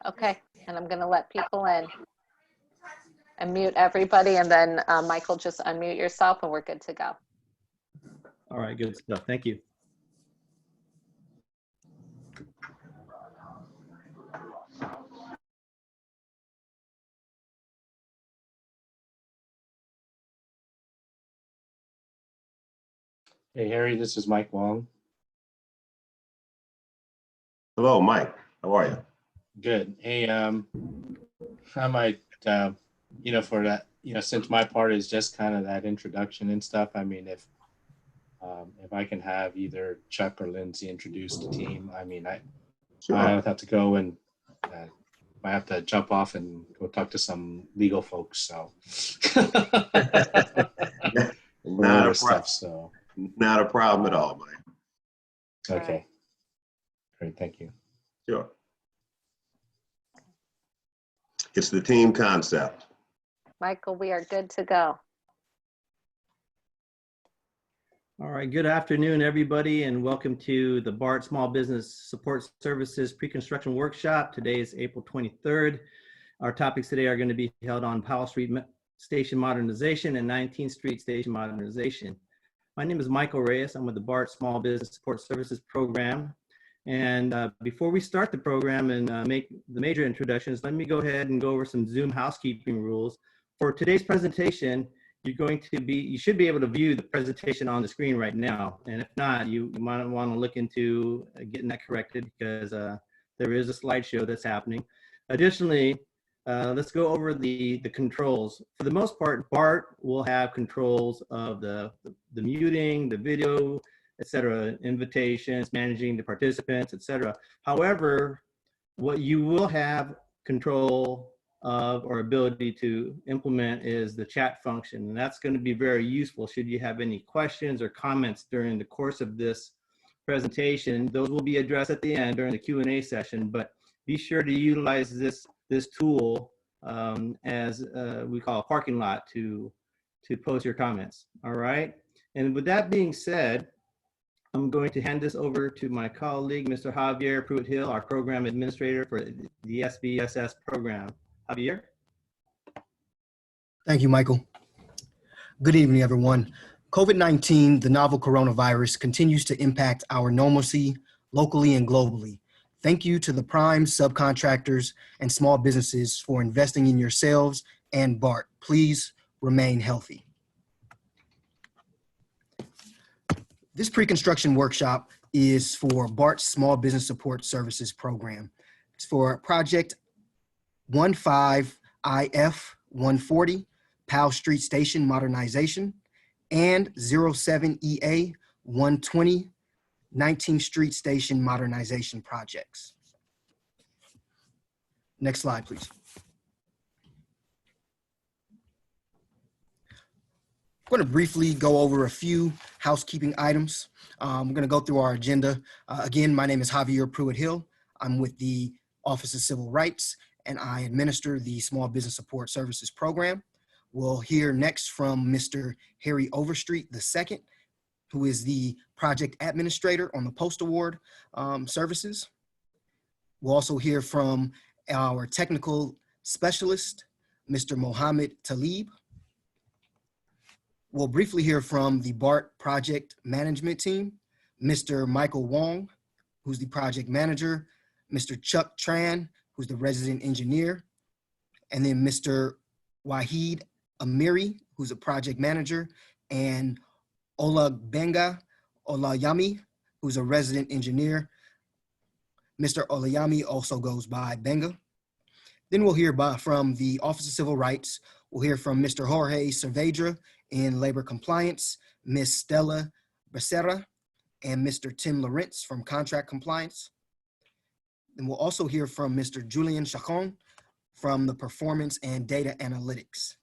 Okay, and I'm gonna let people in. And mute everybody, and then Michael, just unmute yourself and we're good to go. All right, good stuff. Thank you. Hey, Harry, this is Mike Wong. Hello, Mike. How are you? Good. Hey, I might, for that, since my part is just kind of that introduction and stuff, I mean, if I can have either Chuck or Lindsay introduce the team, I mean, Sure. I have to go and I have to jump off and go talk to some legal folks, so. Not a stuff, so. Not a problem at all, Mike. Okay. Great, thank you. Sure. It's the team concept. Michael, we are good to go. All right, good afternoon, everybody, and welcome to the BART Small Business Support Services Pre-Construction Workshop. Today is April 23rd. Our topics today are going to be held on Powell Street Station Modernization and 19th Street Station Modernization. My name is Michael Reyes. I'm with the BART Small Business Support Services Program. And before we start the program and make the major introductions, let me go ahead and go over some Zoom housekeeping rules. For today's presentation, you should be able to view the presentation on the screen right now. And if not, you might want to look into getting that corrected because there is a slideshow that's happening. Additionally, let's go over the controls. For the most part, BART will have controls of the muting, the video, etc., invitations, managing the participants, etc. However, what you will have control of or ability to implement is the chat function, and that's going to be very useful should you have any questions or comments during the course of this presentation. Those will be addressed at the end during the Q&A session, but be sure to utilize this tool as we call a parking lot to post your comments. All right, and with that being said, I'm going to hand this over to my colleague, Mr. Javier Pruitt-Hill, our program administrator for the SBSS program. Javier? Thank you, Michael. Good evening, everyone. COVID-19, the novel coronavirus, continues to impact our normalcy locally and globally. Thank you to the prime subcontractors and small businesses for investing in yourselves and BART. Please remain healthy. This pre-construction workshop is for BART's Small Business Support Services Program. It's for Project 15IF-140, Powell Street Station Modernization, and 07EA-120, 19th Street Station Modernization projects. Next slide, please. I'm going to briefly go over a few housekeeping items. I'm going to go through our agenda. Again, my name is Javier Pruitt-Hill. I'm with the Office of Civil Rights, and I administer the Small Business Support Services Program. We'll hear next from Mr. Harry Overstreet II, who is the Project Administrator on the Post Award Services. We'll also hear from our Technical Specialist, Mr. Mohammed Talib. We'll briefly hear from the BART Project Management Team, Mr. Michael Wong, who's the Project Manager, Mr. Chuck Tran, who's the Resident Engineer, and then Mr. Wahid Amiri, who's a Project Manager, and Olagbenga Olayami, who's a Resident Engineer. Mr. Olayami also goes by Benga. Then we'll hear from the Office of Civil Rights. We'll hear from Mr. Jorge Cervedra in Labor Compliance, Ms. Stella Becerra, and Mr. Tim Lawrence from Contract Compliance. Then we'll also hear from Mr. Julian Chacon from the Performance and Data Analytics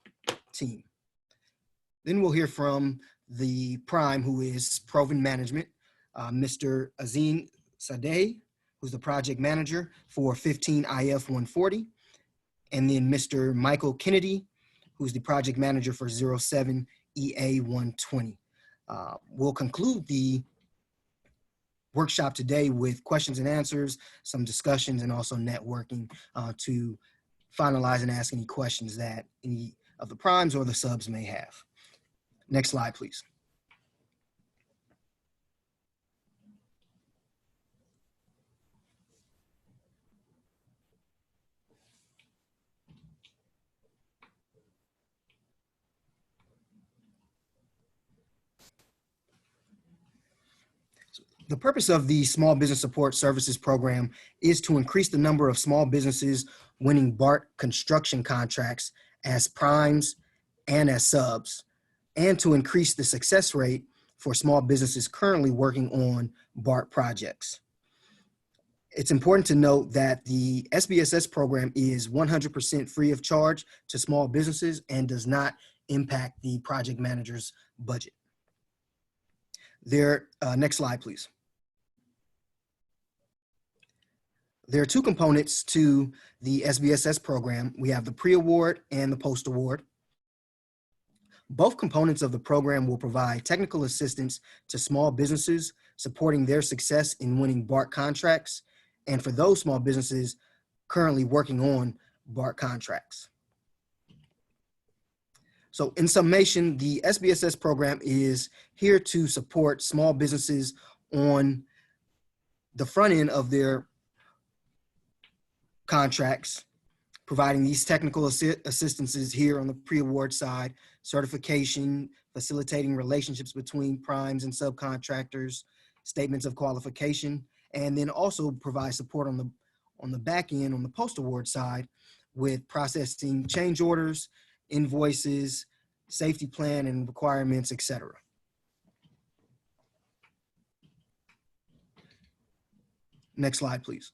team. Then we'll hear from the Prime, who is Proven Management, Mr. Azim Sadeh, who's the Project Manager for 15IF-140, and then Mr. Michael Kennedy, who's the Project Manager for 07EA-120. We'll conclude the workshop today with questions and answers, some discussions, and also networking to finalize and ask any questions that any of the primes or the subs may have. Next slide, please. The purpose of the Small Business Support Services Program is to increase the number of small businesses winning BART construction contracts as primes and as subs, and to increase the success rate for small businesses currently working on BART projects. It's important to note that the SBSS program is 100% free of charge to small businesses and does not impact the project manager's budget. Next slide, please. There are two components to the SBSS program. We have the pre-award and the post-award. Both components of the program will provide technical assistance to small businesses, supporting their success in winning BART contracts, and for those small businesses currently working on BART contracts. So in summation, the SBSS program is here to support small businesses on the front end of their contracts, providing these technical assistances here on the pre-award side, certification, facilitating relationships between primes and subcontractors, statements of qualification, and then also provide support on the back end, on the post-award side, with processing change orders, invoices, safety plan and requirements, etc. Next slide, please.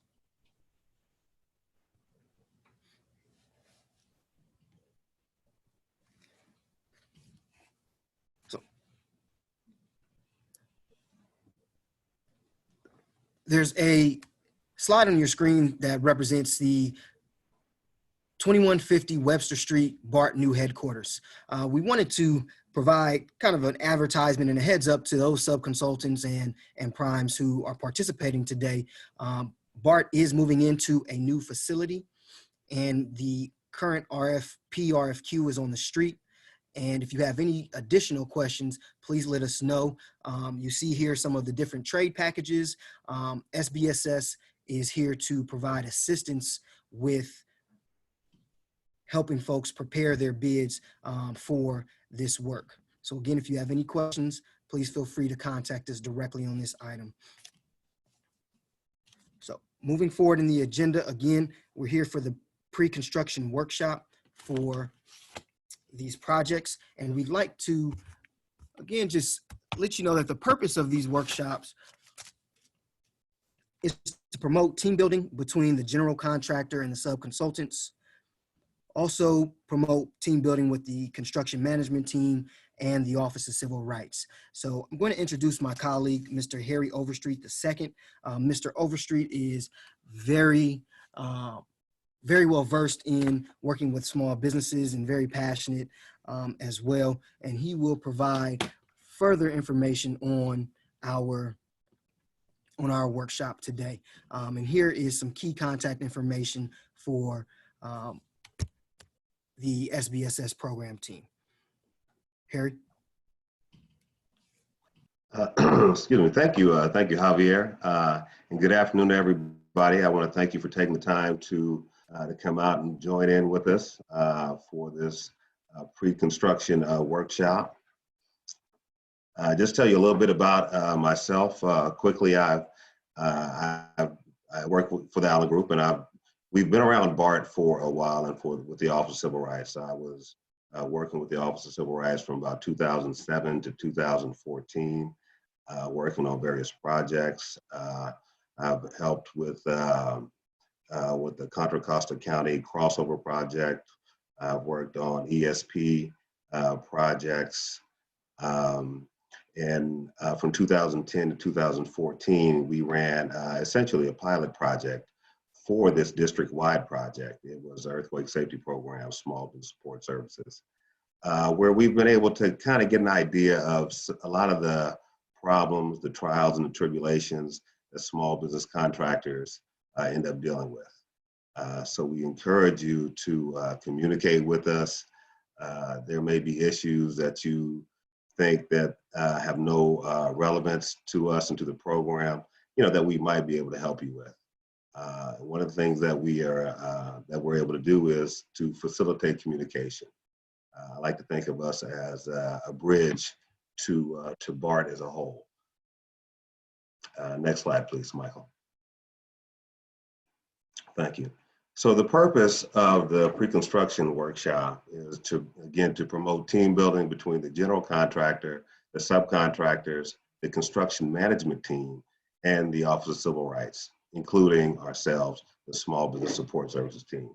There's a slide on your screen that represents the 2150 Webster Street BART new headquarters. We wanted to provide kind of an advertisement and a heads up to those sub-consultants and primes who are participating today. BART is moving into a new facility, and the current RFQ is on the street. And if you have any additional questions, please let us know. You see here some of the different trade packages. SBSS is here to provide assistance with helping folks prepare their bids for this work. So again, if you have any questions, please feel free to contact us directly on this item. So moving forward in the agenda, again, we're here for the pre-construction workshop for these projects. And we'd like to, again, just let you know that the purpose of these workshops is to promote team building between the general contractor and the sub-consultants. Also promote team building with the construction management team and the Office of Civil Rights. So I'm going to introduce my colleague, Mr. Harry Overstreet II. Mr. Overstreet is very well versed in working with small businesses and very passionate as well. And he will provide further information on our workshop today. And here is some key contact information for the SBSS program team. Harry? Excuse me. Thank you, Javier. And good afternoon to everybody. I want to thank you for taking the time to come out and join in with us for this pre-construction workshop. Just tell you a little bit about myself quickly. I work for the Allen Group, and we've been around BART for a while, and with the Office of Civil Rights. I was working with the Office of Civil Rights from about 2007 to 2014, working on various projects. I've helped with the Contra Costa County crossover project. I've worked on ESP projects. And from 2010 to 2014, we ran essentially a pilot project for this district-wide project. It was Earthquake Safety Program, Small Business Support Services, where we've been able to kind of get an idea of a lot of the problems, the trials and the tribulations that small business contractors end up dealing with. So we encourage you to communicate with us. There may be issues that you think that have no relevance to us and to the program, that we might be able to help you with. One of the things that we're able to do is to facilitate communication. I like to think of us as a bridge to BART as a whole. Next slide, please, Michael. Thank you. So the purpose of the pre-construction workshop is to promote team building between the general contractor, the subcontractors, the construction management team, and the Office of Civil Rights, including ourselves, the Small Business Support Services team.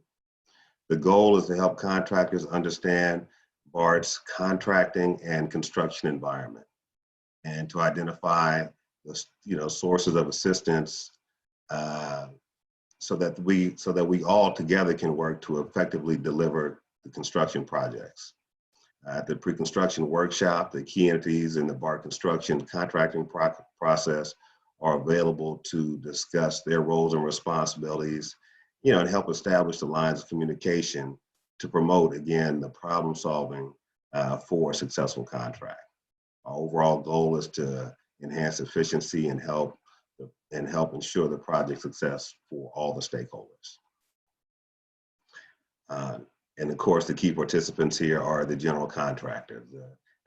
The goal is to help contractors understand BART's contracting and construction environment, and to identify the sources of assistance so that we all together can work to effectively deliver the construction projects. At the pre-construction workshop, the key entities in the BART construction contracting process are available to discuss their roles and responsibilities, and help establish the lines of communication to promote, again, the problem solving for a successful contract. Our overall goal is to enhance efficiency and help ensure the project success for all the stakeholders. And of course, the key participants here are the general contractors.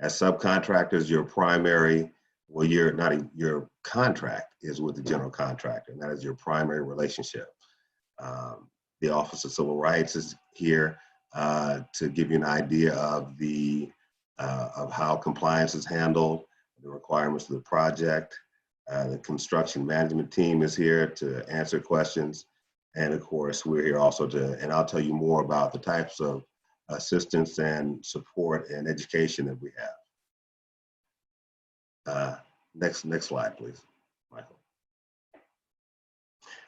As subcontractors, your contract is with the general contractor, and that is your primary relationship. The Office of Civil Rights is here to give you an idea of of how compliance is handled, the requirements of the project. The construction management team is here to answer questions. And of course, we're here also and I'll tell you more about the types of assistance and support and education that we have. Next slide, please, Michael.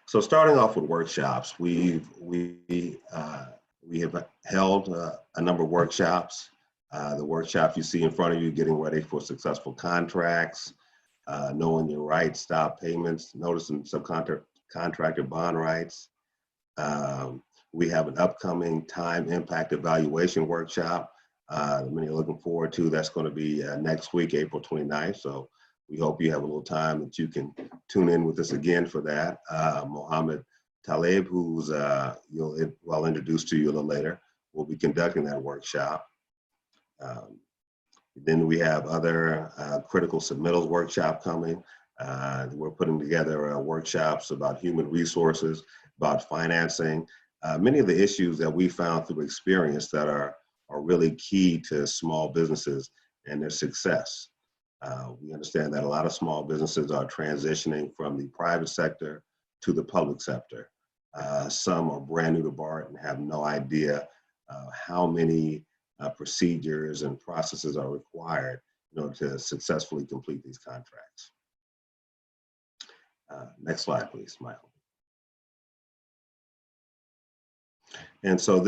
So starting off with workshops, we have held a number of workshops. The workshops you see in front of you, getting ready for successful contracts, knowing your rights, stop payments, noticing subcontractor bond rights. We have an upcoming time impact evaluation workshop that many are looking forward to. That's going to be next week, April 29th. So we hope you have a little time that you can tune in with us again for that. Mohammed Taleb, who's I'll introduce to you a little later, will be conducting that workshop. Then we have other critical submittals workshop coming. We're putting together workshops about human resources, about financing, many of the issues that we found through experience that are really key to small businesses and their success. We understand that a lot of small businesses are transitioning from the private sector to the public sector. Some are brand new to BART and have no idea how many procedures and processes are required in order to successfully complete these contracts. Next slide, please, Michael. And so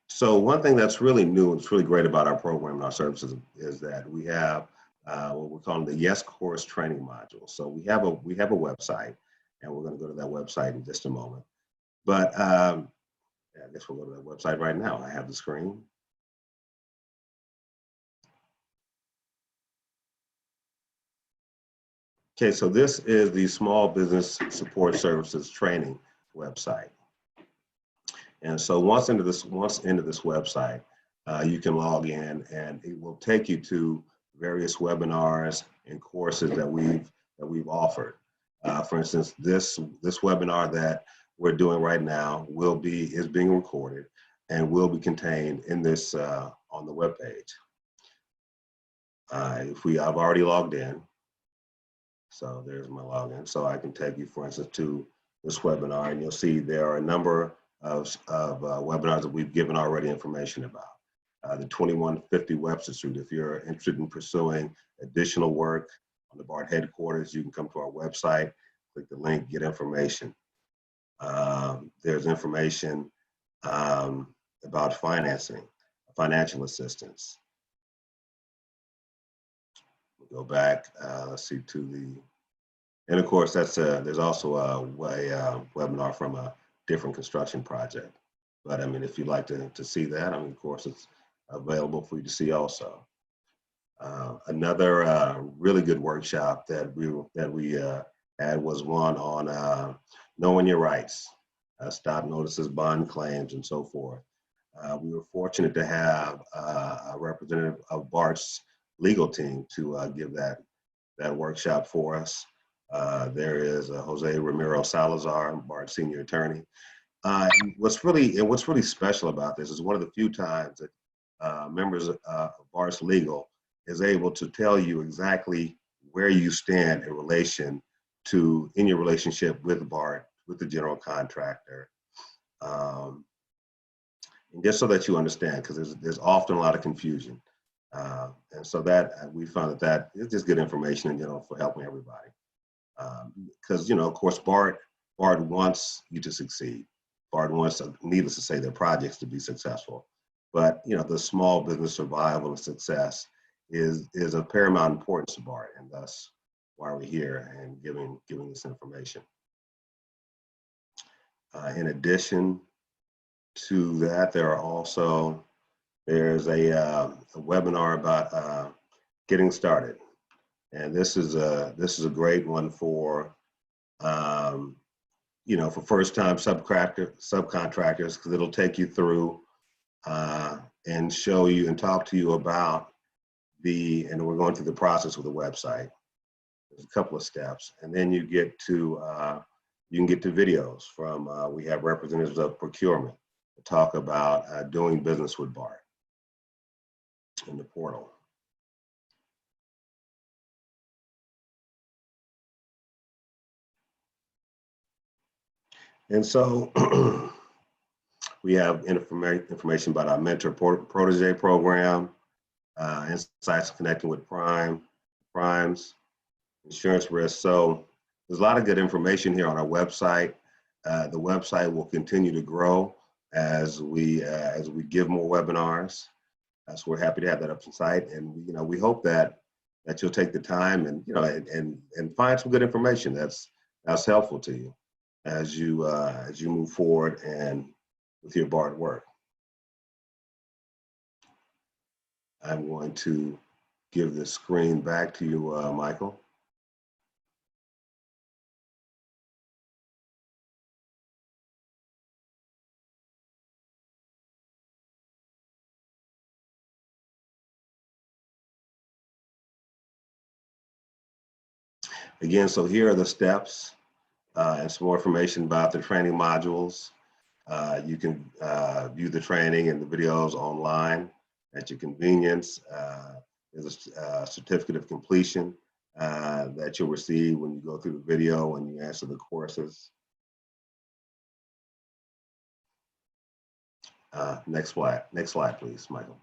so one thing that's really new and it's really great about our program and our services is that we have what we're calling the Yes Course training module. So we have a website, and we're going to go to that website in just a moment. But I guess we'll go to that website right now. I have the screen. Okay, so this is the Small Business Support Services training website. And so once into this website, you can log in, and it will take you to various webinars and courses that we've offered. For instance, this webinar that we're doing right now is being recorded and will be contained in this on the webpage. I've already logged in, so there's my login. So I can take you, for instance, to this webinar, and you'll see there are a number of webinars that we've given already information about. The 2150 Webster Street. If you're interested in pursuing additional work on the BART headquarters, you can come to our website, click the link, get information. There's information about financing, financial assistance. We'll go back, let's see, to And of course, there's also a webinar from a different construction project. But I mean, if you'd like to see that, I mean, of course, it's available for you to see also. Another really good workshop that we had was one on knowing your rights, stop notices, bond claims, and so forth. We were fortunate to have a representative of BART's legal team to give that workshop for us. There is Jose Ramiro Salazar, BART senior attorney. What's really special about this is one of the few times that members of BART's legal is able to tell you exactly where you stand in your relationship with BART, with the general contractor. And just so that you understand, because there's often a lot of confusion. And so that we found that is just good information in general for helping everybody. Because, of course, BART wants you to succeed. BART wants, needless to say, their projects to be successful. But, the small business survival and success is of paramount importance to BART, and thus why we're here and giving this information. In addition to that, there's a webinar about getting started, and this is a great one for for first-time subcontractors, because it'll take you through and show you and talk to you about and we're going through the process with the website. There's a couple of steps, and then you can get to videos from, we have representatives of procurement to talk about doing business with BART in the portal. And so we have information about our mentor protege program, insights connecting with primes, insurance risk. So there's a lot of good information here on our website. The website will continue to grow as we give more webinars. So we're happy to have that up on site, and we hope that you'll take the time and and find some good information that's helpful to you as you move forward and with your BART work. I'm going to give the screen back to you, Michael. Again, so here are the steps and some more information about the training modules. You can view the training and the videos online at your convenience. There's a certificate of completion that you'll receive when you go through the video and you answer the courses. Next slide, please, Michael.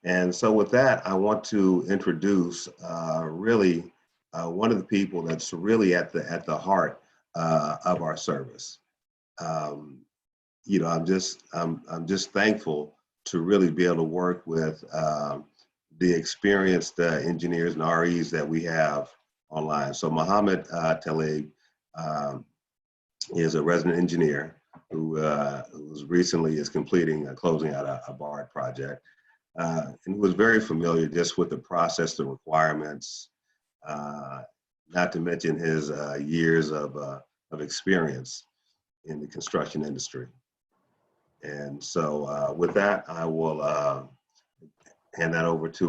And so with that, I want to introduce really one of the people that's really at the heart of our service. I'm just thankful to really be able to work with the experienced engineers and REs that we have online. So Mohammed Talib is a resident engineer who recently is closing out a BART project. And was very familiar just with the process, the requirements, not to mention his years of experience in the construction industry. And so with that, I will hand that over to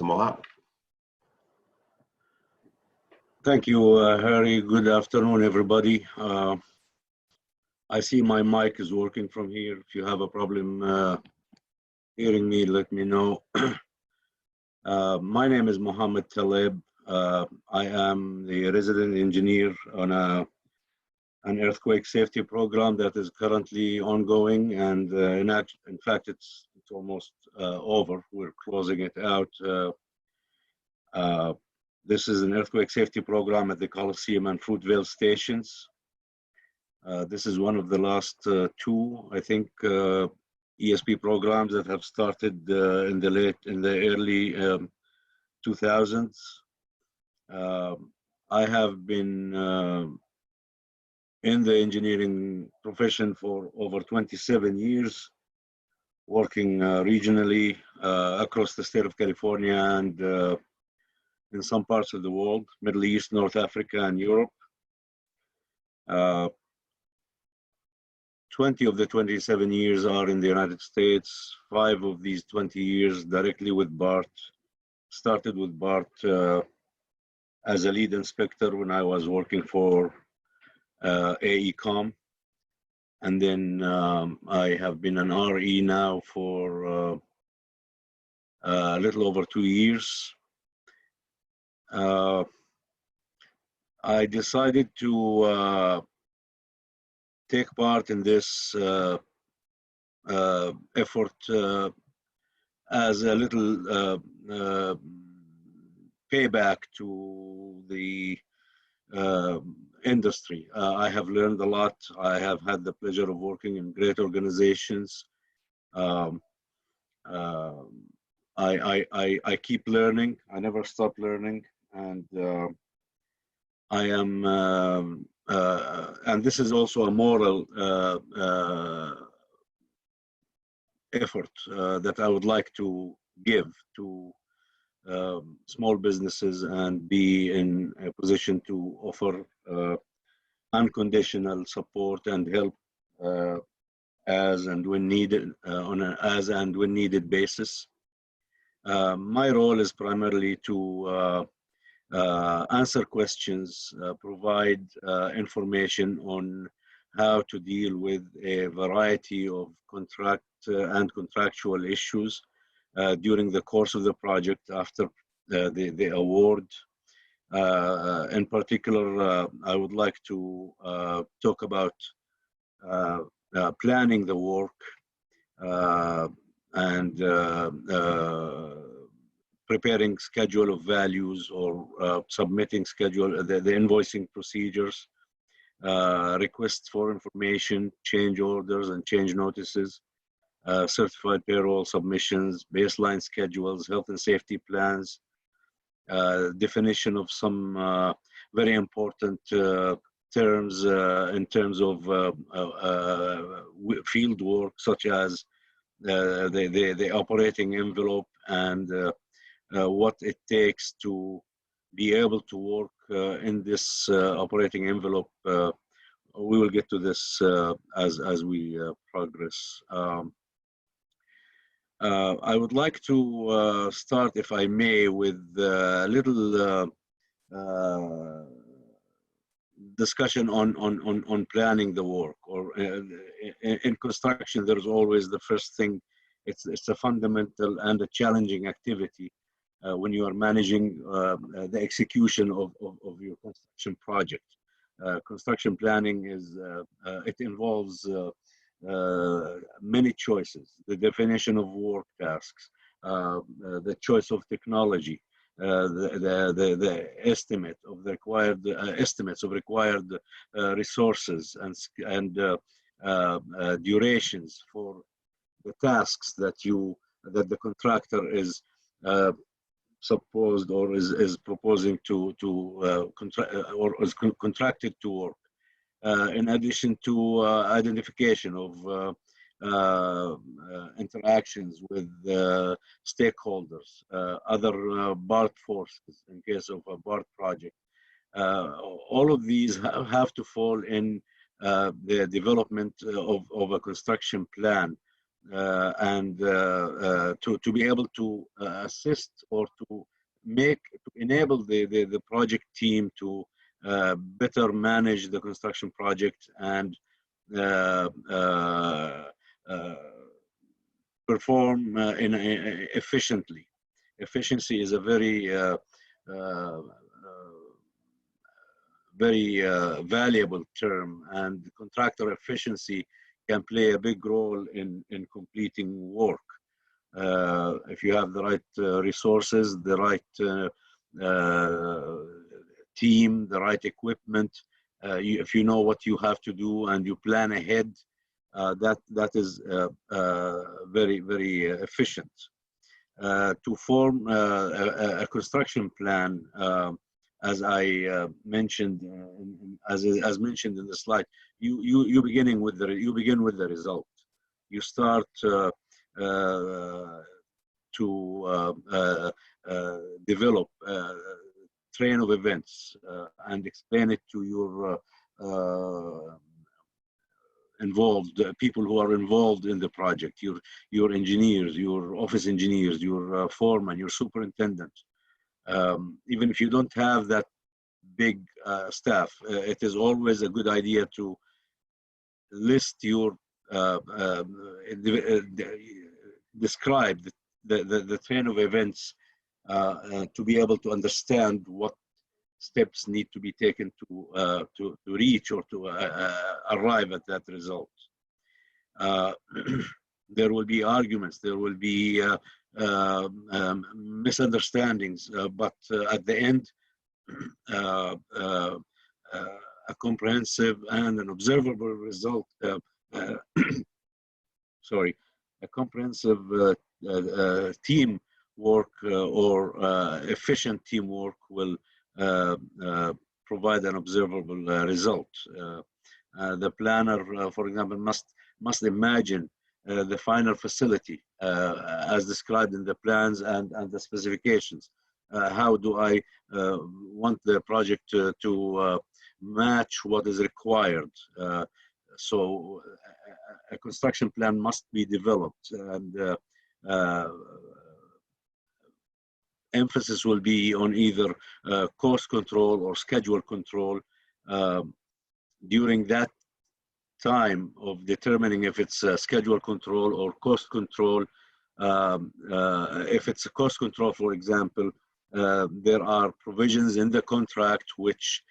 Mohammed. Thank you, Harry. Good afternoon, everybody. I see my mic is working from here. If you have a problem hearing me, let me know. My name is Mohammed Talib. I am the resident engineer on an earthquake safety program that is currently ongoing, and in fact, it's almost over. We're closing it out. This is an earthquake safety program at the Coliseum and Fruitvale stations. This is one of the last two, I think, ESP programs that have started in the early 2000s. I have been in the engineering profession for over 27 years, working regionally across the state of California and in some parts of the world, Middle East, North Africa, and Europe. 20 of the 27 years are in the United States, 5 of these 20 years directly with BART. Started with BART as a lead inspector when I was working for AECOM. And then I have been an RE now for a little over 2 years. I decided to take part in this effort as a little payback to the industry. I have learned a lot. I have had the pleasure of working in great organizations. I keep learning. I never stop learning, and I am, and this is also a moral effort that I would like to give to small businesses and be in a position to offer unconditional support and help as and when needed, on an as and when needed basis. My role is primarily to answer questions, provide information on how to deal with a variety of contract and contractual issues during the course of the project after the award. In particular, I would like to talk about planning the work and preparing schedule of values or submitting schedule, the invoicing procedures, requests for information, change orders and change notices, certified payroll submissions, baseline schedules, health and safety plans, definition of some very important terms in terms of field work, such as the operating envelope and what it takes to be able to work in this operating envelope. We will get to this as we progress. I would like to start, if I may, with a little discussion on planning the work. Or in construction, there's always the first thing. It's a fundamental and a challenging activity when you are managing the execution of your construction project. Construction planning is it involves many choices: the definition of work tasks, the choice of technology, the estimate of the required estimates of required resources and durations for the tasks that the contractor is supposed or is proposing to or is contracted to work. In addition to identification of interactions with stakeholders, other BART forces in case of a BART project. All of these have to fall in the development of a construction plan and to be able to assist or to enable the project team to better manage the construction project and perform efficiently. Efficiency is a very valuable term, and contractor efficiency can play a big role in completing work. If you have the right resources, the right team, the right equipment, if you know what you have to do and you plan ahead, that is very, very efficient. To form a construction plan, as I mentioned, as mentioned in the slide, you begin with the result. You start to develop a train of events and explain it to your people who are involved in the project, your engineers, your office engineers, your foreman, your superintendent. Even if you don't have that big staff, it is always a good idea to list your describe the train of events to be able to understand what steps need to be taken to reach or to arrive at that result. There will be arguments, there will be misunderstandings, but at the end, a comprehensive and an observable result, sorry, a comprehensive teamwork or efficient teamwork will provide an observable result. The planner, for example, must imagine the final facility as described in the plans and the specifications. How do I want the project to match what is required? So a construction plan must be developed, and emphasis will be on either cost control or schedule control. During that time of determining if it's schedule control or cost control, if it's a cost control, for example, there are provisions in the contract which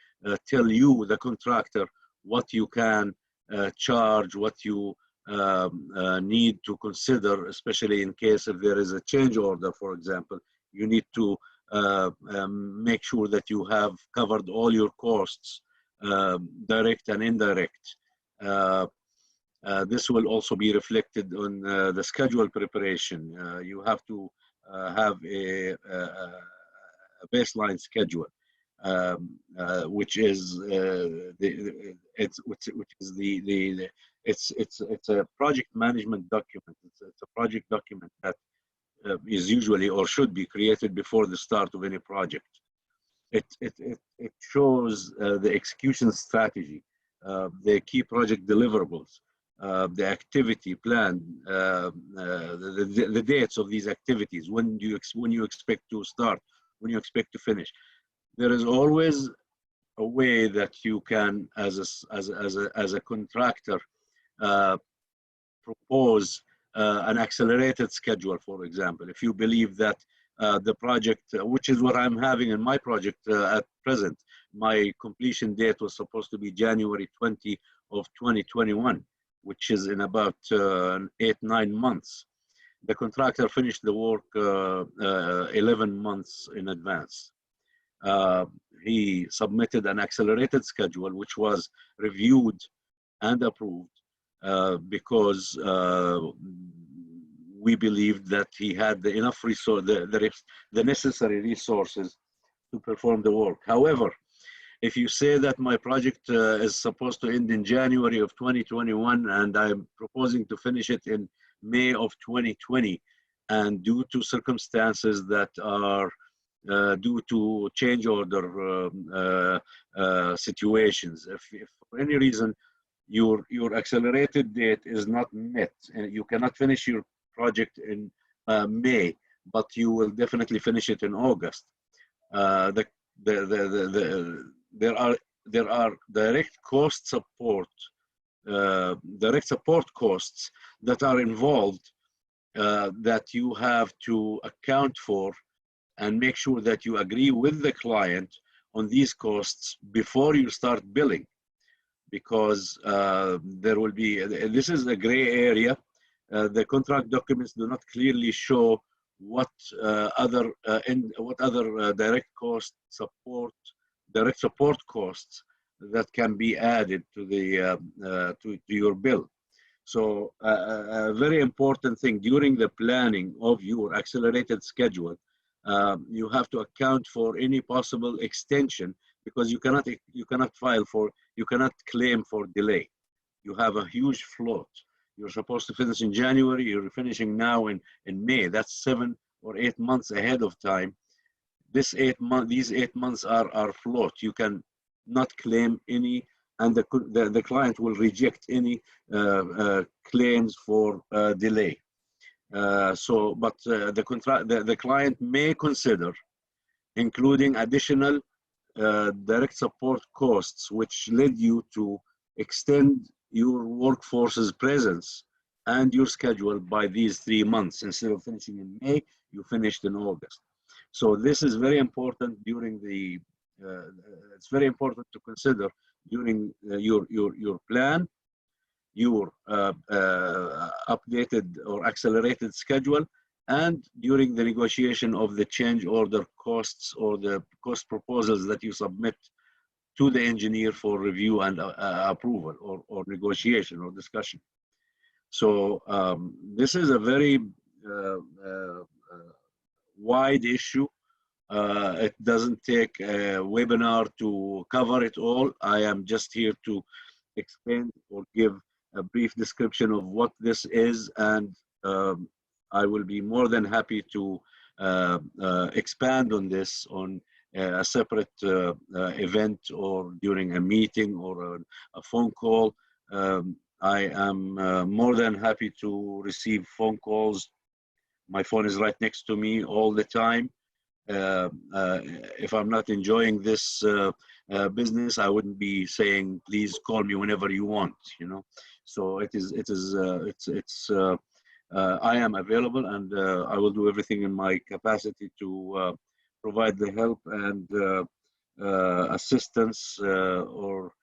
tell you, the contractor, what you can charge, what you need to consider, especially in case if there is a change order, for example. You need to make sure that you have covered all your costs, direct and indirect. This will also be reflected on the schedule preparation. You have to have a baseline schedule, which is it's a project management document. It's a project document that is usually or should be created before the start of any project. It shows the execution strategy, the key project deliverables, the activity plan, the dates of these activities, when you expect to start, when you expect to finish. There is always a way that you can, as a contractor, propose an accelerated schedule, for example. If you believe that the project, which is what I'm having in my project at present, my completion date was supposed to be January 20 of 2021, which is in about 8-9 months. The contractor finished the work 11 months in advance. He submitted an accelerated schedule, which was reviewed and approved because we believed that he had the enough resource, the necessary resources to perform the work. However, if you say that my project is supposed to end in January of 2021 and I'm proposing to finish it in May of 2020, and due to circumstances that are due to change order situations, if for any reason your accelerated date is not met and you cannot finish your project in May, but you will definitely finish it in August. There are direct cost support, direct support costs that are involved that you have to account for and make sure that you agree with the client on these costs before you start billing, because there will be, this is a gray area. The contract documents do not clearly show what other direct cost support, direct support costs that can be added to the to your bill. So a very important thing during the planning of your accelerated schedule, you have to account for any possible extension, because you cannot claim for delay. You have a huge float. You're supposed to finish in January, you're finishing now in May. That's 7 or 8 months ahead of time. These 8 months are float. You can not claim any, and the client will reject any claims for delay. But the client may consider including additional direct support costs, which led you to extend your workforce's presence and your schedule by these 3 months. Instead of finishing in May, you finished in August. So this is very important during the, it's very important to consider during your plan, your updated or accelerated schedule, and during the negotiation of the change order costs or the cost proposals that you submit to the engineer for review and approval or negotiation or discussion. So this is a very wide issue. It doesn't take a webinar to cover it all. I am just here to explain or give a brief description of what this is, and I will be more than happy to expand on this on a separate event or during a meeting or a phone call. I am more than happy to receive phone calls. My phone is right next to me all the time. If I'm not enjoying this business, I wouldn't be saying, please call me whenever you want, you know. So I am available, and I will do everything in my capacity to provide the help and assistance or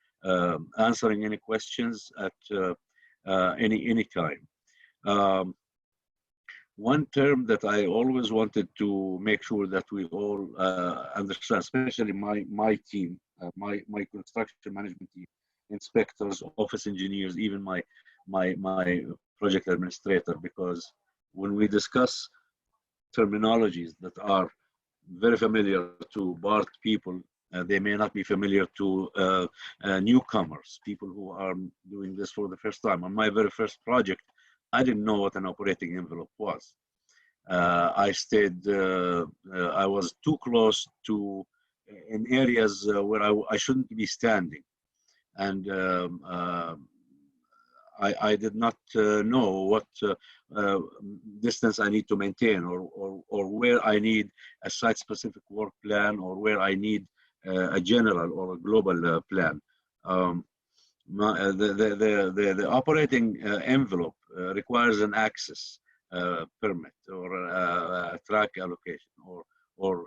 answering any questions at any time. One term that I always wanted to make sure that we all understand, especially my team, my construction management team, inspectors, office engineers, even my project administrator, because when we discuss terminologies that are very familiar to BART people, they may not be familiar to newcomers, people who are doing this for the first time. On my very first project, I didn't know what an operating envelope was. I was too close to in areas where I shouldn't be standing, and I did not know what distance I need to maintain, or where I need a site-specific work plan, or where I need a general or a global plan. The operating envelope requires an access permit or a track allocation, or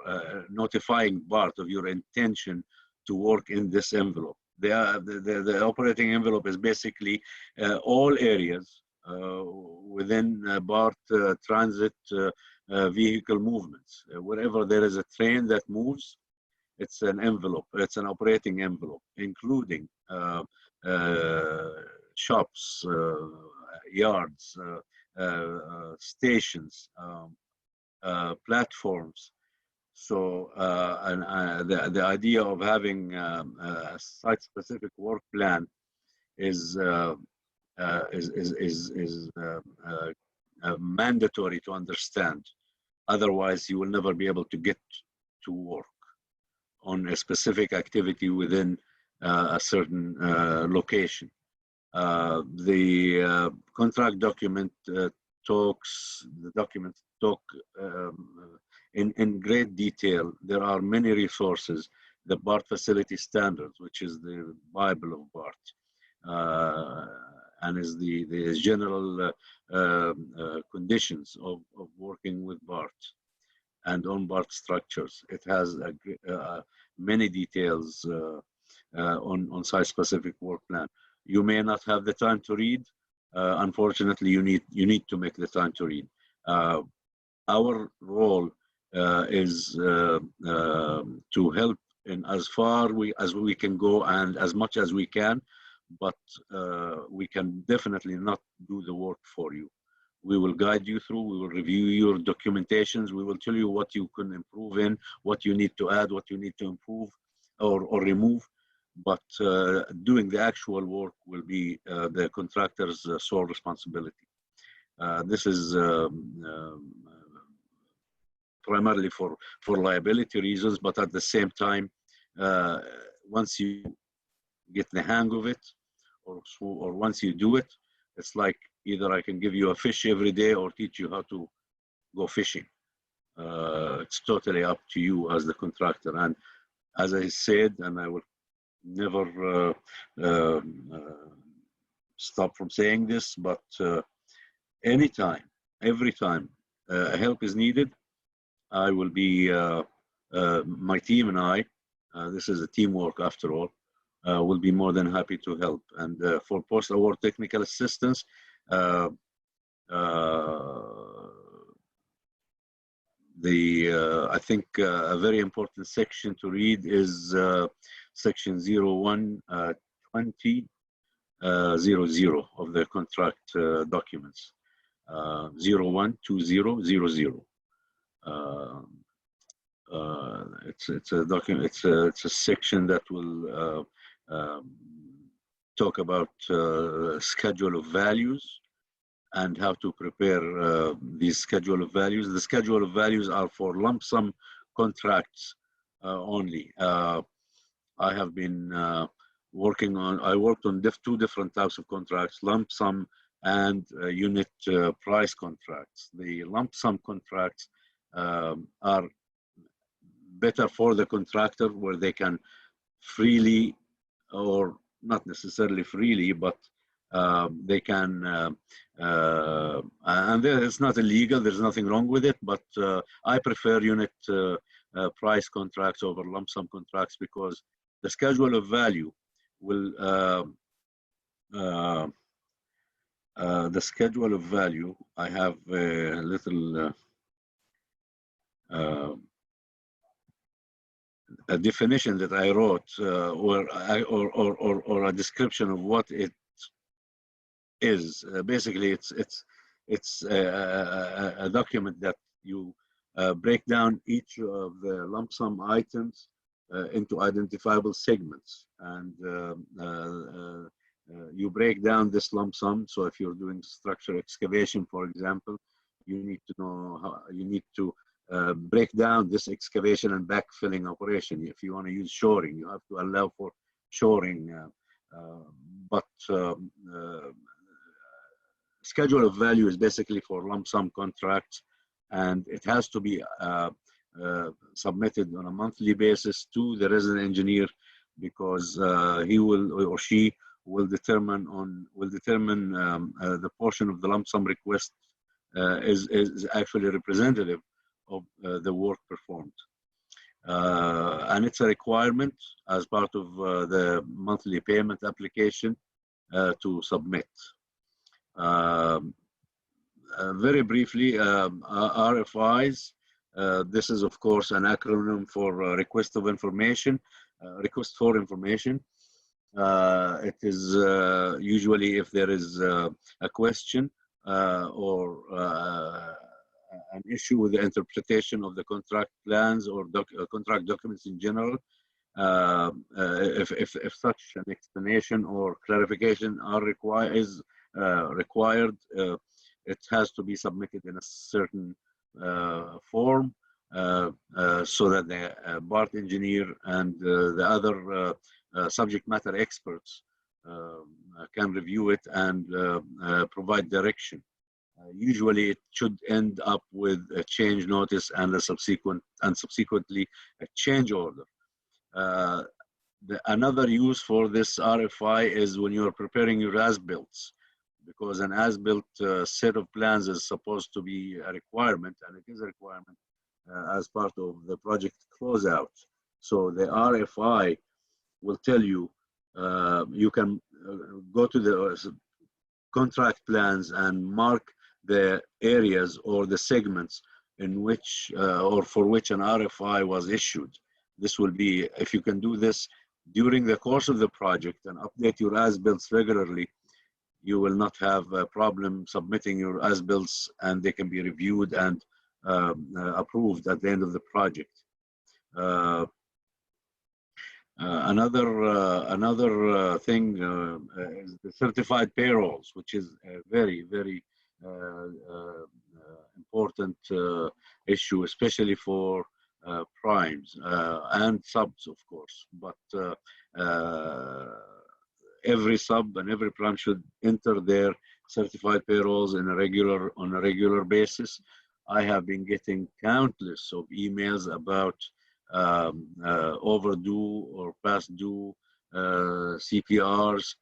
notifying BART of your intention to work in this envelope. The operating envelope is basically all areas within BART transit vehicle movements. Wherever there is a train that moves, it's an envelope. It's an operating envelope, including shops, yards, stations, platforms. So the idea of having a site-specific work plan is mandatory to understand. Otherwise, you will never be able to get to work on a specific activity within a certain location. The contract document talks in great detail. There are many resources. The BART facility standards, which is the Bible of BART, and is the general conditions of working with BART and on BART structures. It has many details on site-specific work plan. You may not have the time to read. Unfortunately, you need to make the time to read. Our role is to help in as far as we can go and as much as we can, but we can definitely not do the work for you. We will guide you through. We will review your documentations. We will tell you what you can improve in, what you need to add, what you need to improve or remove. But doing the actual work will be the contractor's sole responsibility. This is primarily for liability reasons, but at the same time, once you get the hang of it, or once you do it, it's like either I can give you a fish every day or teach you how to go fishing. It's totally up to you as the contractor. And as I said, and I will never stop from saying this, but anytime, every time help is needed, I will be, my team and I, this is a teamwork after all, will be more than happy to help. And for post-award technical assistance, I think a very important section to read is section 01-20-00 of the contract documents. 01-20-00. It's a document. It's a section that will talk about schedule of values and how to prepare these schedule of values. The schedule of values are for lump sum contracts only. I have been working on. I worked on two different types of contracts: lump sum and unit price contracts. The lump sum contracts are better for the contractor, where they can freely, or not necessarily freely, but they can, and it's not illegal, there's nothing wrong with it, but I prefer unit price contracts over lump sum contracts, because the schedule of value will, the schedule of value, I have a little a definition that I wrote, or a description of what it is. Basically, it's a document that you break down each of the lump sum items into identifiable segments, and you break down this lump sum. So if you're doing structure excavation, for example, you need to know how you need to break down this excavation and backfilling operation. If you want to use shoring, you have to allow for shoring. But schedule of value is basically for lump sum contracts, and it has to be submitted on a monthly basis to the resident engineer, because he will, or she will determine the portion of the lump sum request is actually representative of the work performed. And it's a requirement as part of the monthly payment application to submit. Very briefly, RFIs, this is of course an acronym for request of information, request for information. It is usually if there is a question or an issue with the interpretation of the contract plans or contract documents in general. If such an explanation or clarification is required, it has to be submitted in a certain form, so that the BART engineer and the other subject matter experts can review it and provide direction. Usually it should end up with a change notice and a subsequently a change order. Another use for this RFI is when you're preparing your as-builts, because an as-built set of plans is supposed to be a requirement, and it is a requirement as part of the project closeout. So the RFI will tell you, you can go to the contract plans and mark the areas or the segments in which or for which an RFI was issued. This will be, if you can do this during the course of the project and update your as-builts regularly, you will not have a problem submitting your as-bills, and they can be reviewed and approved at the end of the project. Another thing is the certified payrolls, which is a very, very important issue, especially for primes and subs, of course. But every sub and every prime should enter their certified payrolls on a regular basis. I have been getting countless of emails about overdue or past due CPRs.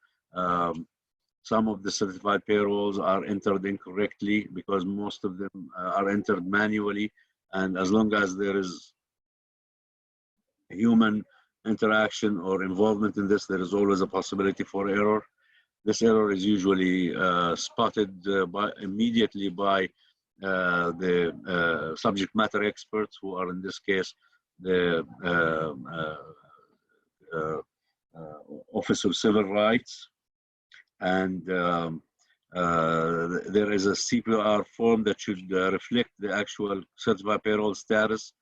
Some of the certified payrolls are entered incorrectly because most of them are entered manually, and as long as there is human interaction or involvement in this, there is always a possibility for error. This error is usually spotted immediately by the subject matter experts, who are in this case the Office of Civil Rights. And there is a CPR form that should reflect the actual certified payroll status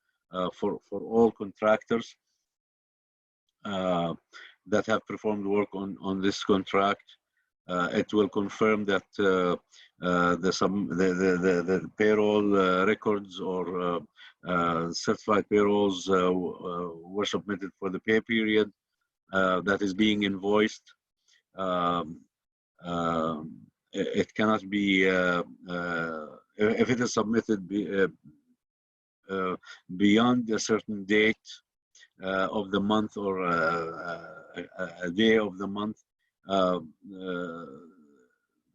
for all contractors that have performed work on this contract. It will confirm that the payroll records or certified payrolls were submitted for the pay period that is being invoiced. It cannot be, if it is submitted beyond a certain date of the month or a day of the month,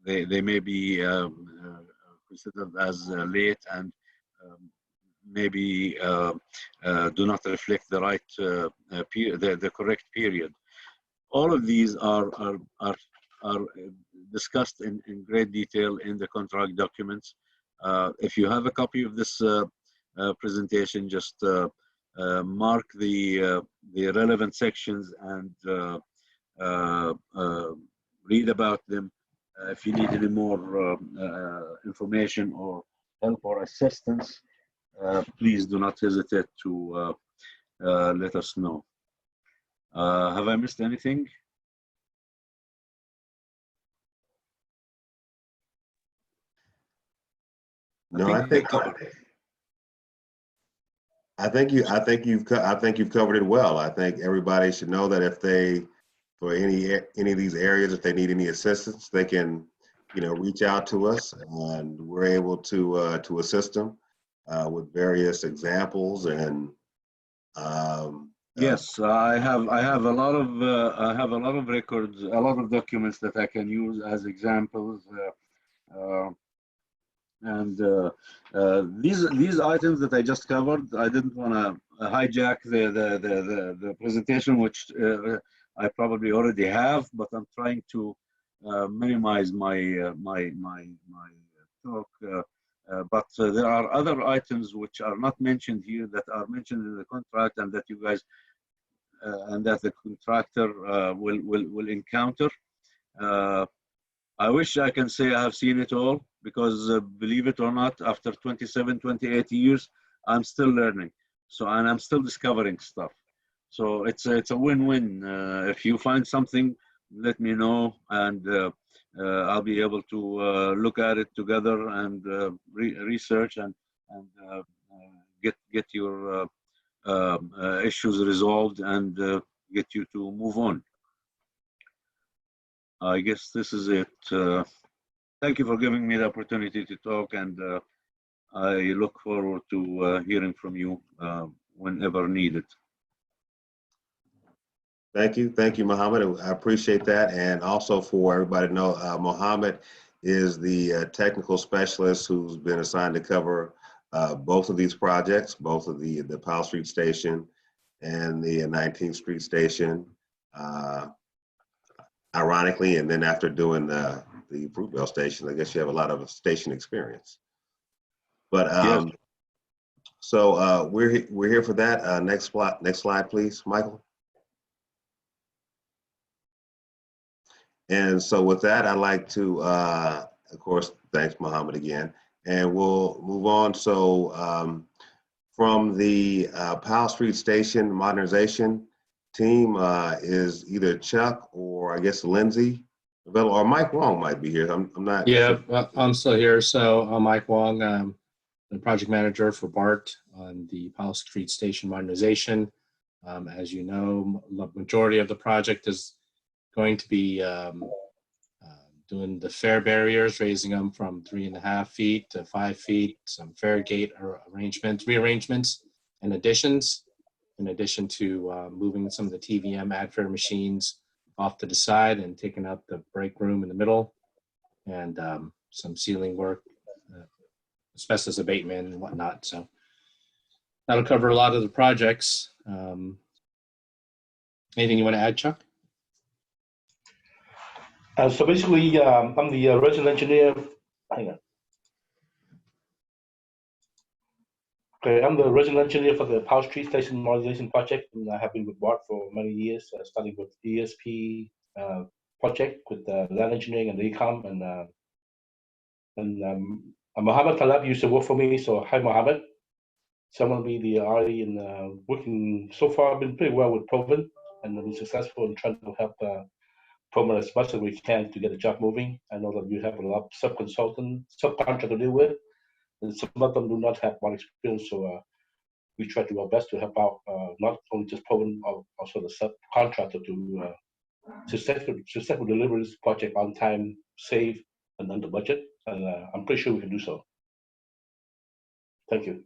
they may be considered as late and maybe do not reflect the right the correct period. All of these are discussed in great detail in the contract documents. If you have a copy of this presentation, just mark the relevant sections and read about them. If you need any more information or help or assistance, please do not hesitate to let us know. Have I missed anything? No, I think you've covered it well. I think everybody should know that if they, for any of these areas, if they need any assistance, they can, reach out to us, and we're able to assist them with various examples and. Yes, I have a lot of records, a lot of documents that I can use as examples. And these items that I just covered, I didn't want to hijack the presentation, which I probably already have, but I'm trying to minimize my talk. But there are other items which are not mentioned here that are mentioned in the contract, and that you guys and that the contractor will encounter. I wish I can say I have seen it all, because believe it or not, after 27, 28 years, I'm still learning. So, and I'm still discovering stuff. So it's a win-win. If you find something, let me know, and I'll be able to look at it together and research and get your issues resolved and get you to move on. I guess this is it. Thank you for giving me the opportunity to talk, and I look forward to hearing from you whenever needed. Thank you, Mohammed. I appreciate that. And also, for everybody to know, Mohammed is the technical specialist who's been assigned to cover both of these projects, both of the Powell Street station and the 19th Street station. Ironically, and then after doing the Fruitvale station, I guess you have a lot of station experience. But Yes. so we're here for that. Next slide, please, Michael. And so with that, I'd like to, of course, thanks Mohammed again, and we'll move on. So from the Powell Street Station modernization team is either Chuck or I guess Lindsay available, or Mike Wong might be here. I'm not Yeah, sure. I'm still here. So I'm Mike Wong, the project manager for BART on the Powell Street Station modernization. As you know, the majority of the project is going to be doing the fare barriers, raising them from 3.5 feet to 5 feet, some fare gate arrangements, rearrangements, and additions, in addition to moving some of the TVM ad fare machines off to the side and taking out the break room in the middle, and some ceiling work, asbestos abatement and whatnot. So that'll cover a lot of the projects. Anything you want to add, Chuck? So basically, I'm the resident engineer. Hang on. Okay, I'm the resident engineer for the Powell Street Station modernization project, and I have been with BART for many years, starting with ESP project with land engineering and ecom, and Mohammed Talab used to work for me. So hi, Mohammed. So I'm going to be the RE and working so far. I've been pretty well with Proven, and I've been successful in trying to help Proven as much as we can to get the job moving. I know that you have a lot of subcontractor to deal with, and some of them do not have one experience. So we try to do our best to help out, not only just Proven, also the subcontractor to successfully deliver this project on time, safe, and under budget. And I'm pretty sure we can do so. Thank you.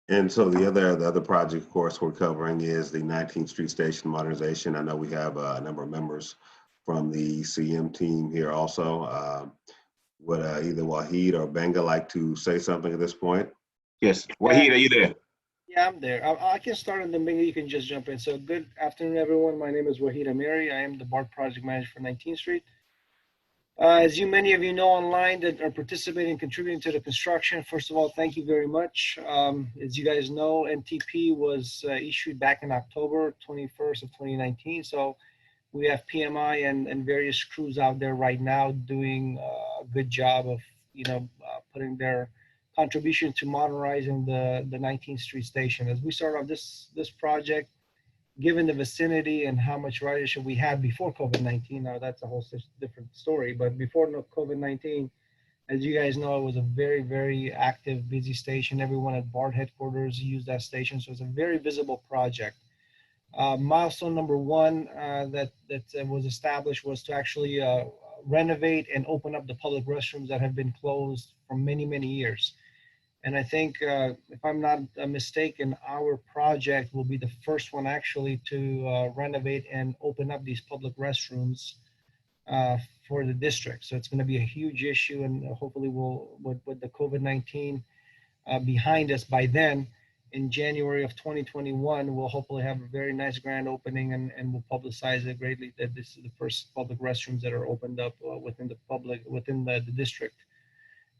And so the other project, of course, we're covering is the 19th Street Station modernization. I know we have a number of members from the CM team here also. Would either Wahid or Benga like to say something at this point? Yes, Wahid, are you there? Yeah, I'm there. I can start and then maybe you can just jump in. So good afternoon, everyone. My name is Wahid Amiri. I am the BART project manager for 19th Street. As many of you know online that are participating and contributing to the construction, first of all, thank you very much. As you guys know, NTP was issued back in October 21st of 2019. So we have PMI and various crews out there right now doing a good job of, putting their contribution to modernizing the 19th Street Station. As we start off this project, given the vicinity and how much ridership we had before COVID-19, now that's a whole different story, but before COVID-19, as you guys know, it was a very, very active, busy station. Everyone at BART headquarters used that station, so it's a very visible project. Milestone number one that was established was to actually renovate and open up the public restrooms that have been closed for many, many years. And I think, if I'm not mistaken, our project will be the first one actually to renovate and open up these public restrooms for the district. So it's going to be a huge issue, and hopefully we'll, with the COVID-19 behind us by then, in January of 2021, we'll hopefully have a very nice grand opening, and we'll publicize it greatly that this is the first public restrooms that are opened up within the district.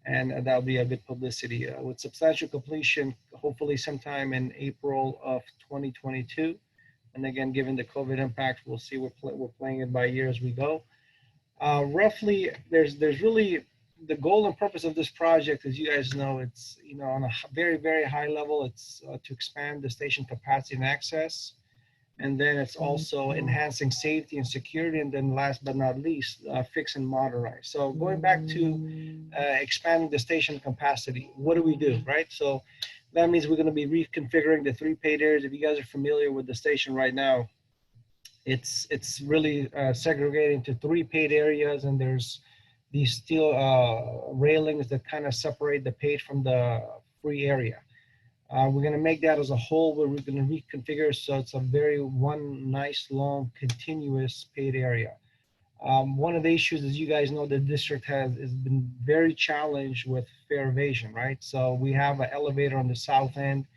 And that'll be a good publicity with substantial completion, hopefully sometime in April of 2022. And again, given the COVID impact, we'll see. We're playing it by ear as we go. Roughly, there's really the goal and purpose of this project, as you guys know, it's on a very, very high level. It's to expand the station capacity and access. And then it's also enhancing safety and security. And then last but not least, fix and modernize. So going back to expanding the station capacity, what do we do, right? So that means we're going to be reconfiguring the 3 paid areas. If you guys are familiar with the station right now, it's really segregated into 3 paid areas. And there's these steel railings that kind of separate the paid from the free area. We're going to make that as a whole, where we're going to reconfigure so it's a one nice long continuous paid area. One of the issues, as you guys know, the district has been very challenged with fare evasion, right? So we have an elevator on the south end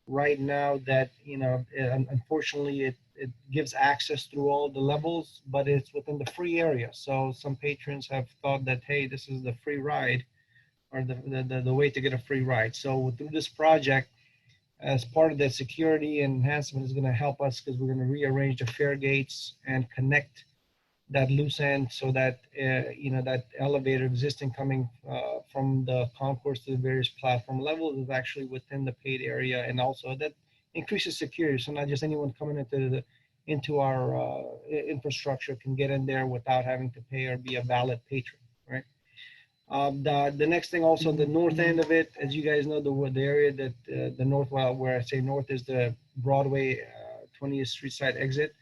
right now that, unfortunately it gives access through all the levels, but it's within the free area. So some patrons have thought that, hey, this is the free ride, or the way to get a free ride. So through this project, as part of the security enhancement is going to help us because we're going to rearrange the fare gates and connect that loose end so that that elevator existing coming from the concourse to the various platform levels is actually within the paid area, and also that increases security. So not just anyone coming into our infrastructure can get in there without having to pay or be a valid patron, right? The next thing also, the north end of it, as you guys know, the area that the north, well, where I say north is the Broadway 20th Street side exit.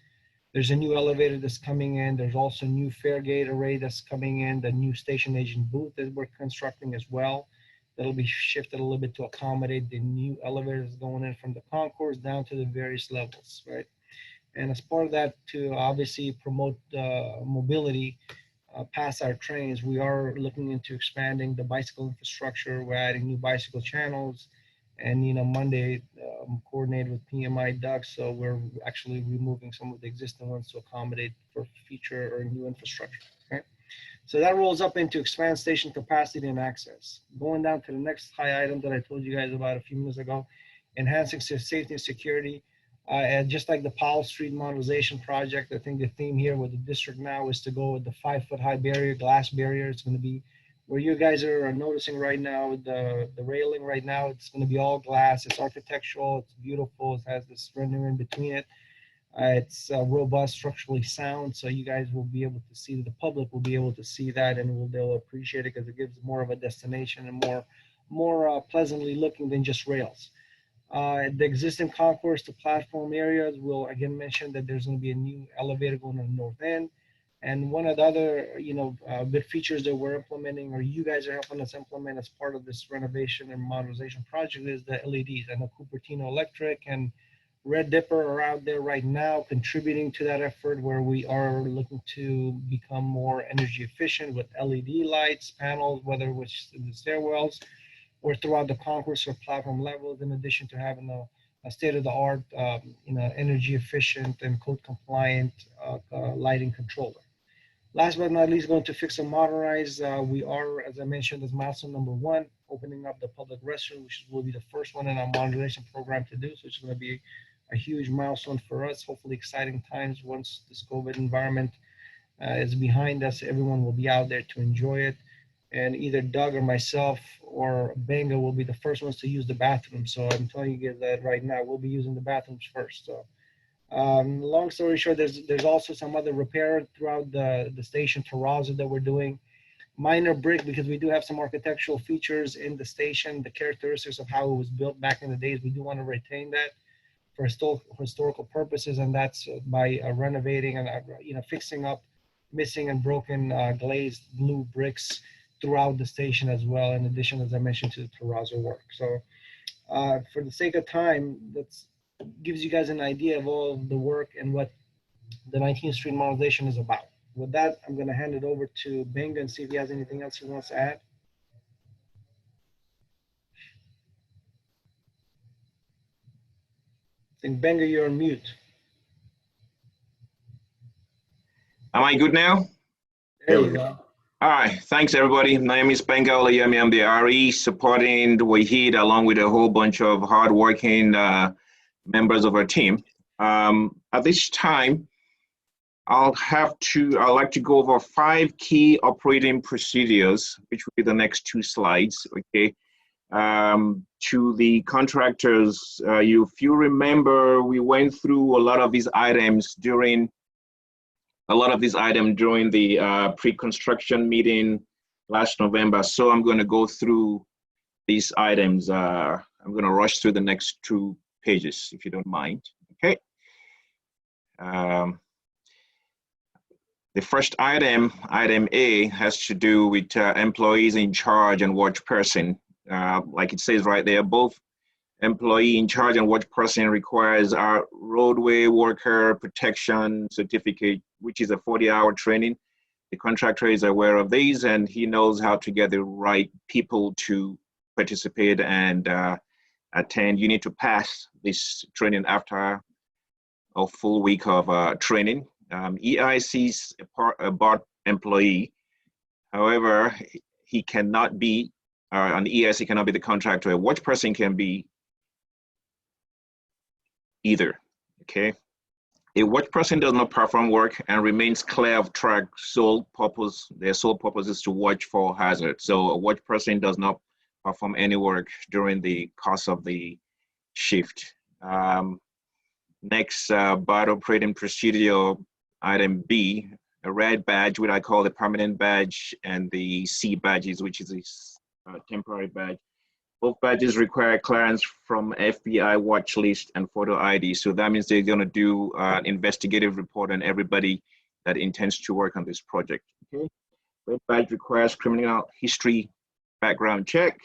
There's a new elevator that's coming in. There's also a new fare gate array that's coming in, the new station agent booth that we're constructing as well. That'll be shifted a little bit to accommodate the new elevators going in from the concourse down to the various levels, right? And as part of that, to obviously promote mobility past our trains, we are looking into expanding the bicycle infrastructure. We're adding new bicycle channels, and Monday coordinated with PMI Doug, so we're actually removing some of the existing ones to accommodate for future or new infrastructure. Okay, so that rolls up into expand station capacity and access. Going down to the next high item that I told you guys about a few minutes ago, enhancing safety and security. And just like the Powell Street modernization project, I think the theme here with the district now is to go with the 5-foot high barrier, glass barrier. It's going to be where you guys are noticing right now, the railing right now, it's going to be all glass. It's architectural, it's beautiful, it has this render in between it. It's robust, structurally sound, so you guys will be able to see, the public will be able to see that, and they'll appreciate it because it gives more of a destination and more pleasantly looking than just rails. The existing concourse to platform areas will again mention that there's going to be a new elevator going on the north end. And one of the other, good features that we're implementing, or you guys are helping us implement as part of this renovation and modernization project, is the LEDs. I know Cupertino Electric and Red Dipper are out there right now contributing to that effort, where we are looking to become more energy efficient with LED lights, panels, whether which in the stairwells or throughout the concourse or platform levels, in addition to having a state-of-the-art, energy efficient and code compliant lighting controller. Last but not least, going to fix and modernize. We are, as I mentioned, as milestone number 1, opening up the public restroom, which will be the first one in our modernization program to do. So it's going to be a huge milestone for us. Hopefully exciting times once this COVID environment is behind us. Everyone will be out there to enjoy it. And either Doug or myself or Benga will be the first ones to use the bathroom. So I'm telling you guys that right now, we'll be using the bathrooms first. So long story short, there's also some other repair throughout the station terrazzo that we're doing. Minor brick, because we do have some architectural features in the station, the characteristics of how it was built back in the days. We do want to retain that for historical purposes, and that's by renovating and fixing up missing and broken glazed blue bricks throughout the station as well, in addition, as I mentioned, to the terrazzo work. So for the sake of time, that gives you guys an idea of all of the work and what the 19th Street modernization is about. With that, I'm going to hand it over to Benga and see if he has anything else he wants to add. I think, Benga, you're on mute. Am I good now? There you go. All right, thanks everybody. My name is Benga Olayemi. I'm the RE supporting Wahid along with a whole bunch of hardworking members of our team. At this time, I'd like to go over 5 key operating procedures, which will be the next 2 slides, okay? To the contractors, if you remember, we went through a lot of these items during the pre-construction meeting last November. So I'm going to go through these items. I'm going to rush through the next 2 pages, if you don't mind. Okay. The first item, item A, has to do with employees in charge and watch person. Like it says right there, both employee in charge and watch person requires our roadway worker protection certificate, which is a 40-hour training. The contractor is aware of these, and he knows how to get the right people to participate and attend. You need to pass this training after a full week of training. EIC's a BART employee. However, he cannot be, an EIC cannot be the contractor. A watch person can be either, okay? A watch person does not perform work and remains clear of track. Their sole purpose is to watch for hazards. So a watch person does not perform any work during the course of the shift. Next, BART operating procedure, item B, a red badge, which I call the permanent badge, and the C badges, which is a temporary badge. Both badges require clearance from FBI watch list and photo ID. So that means they're going to do an investigative report on everybody that intends to work on this project. Okay. Red badge requires criminal history background check.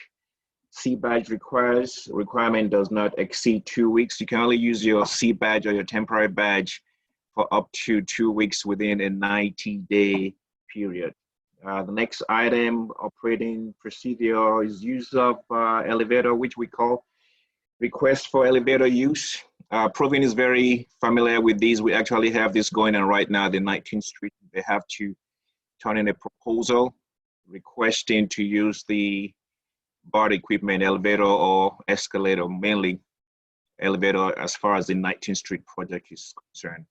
C badge requirement does not exceed 2 weeks. You can only use your C badge or your temporary badge for up to 2 weeks within a 90-day period. The next item, operating procedure, is use of elevator, which we call request for elevator use. Proving is very familiar with these. We actually have this going on right now, the 19th Street. They have to turn in a proposal requesting to use the BART equipment, elevator or escalator, mainly elevator as far as the 19th Street project is concerned.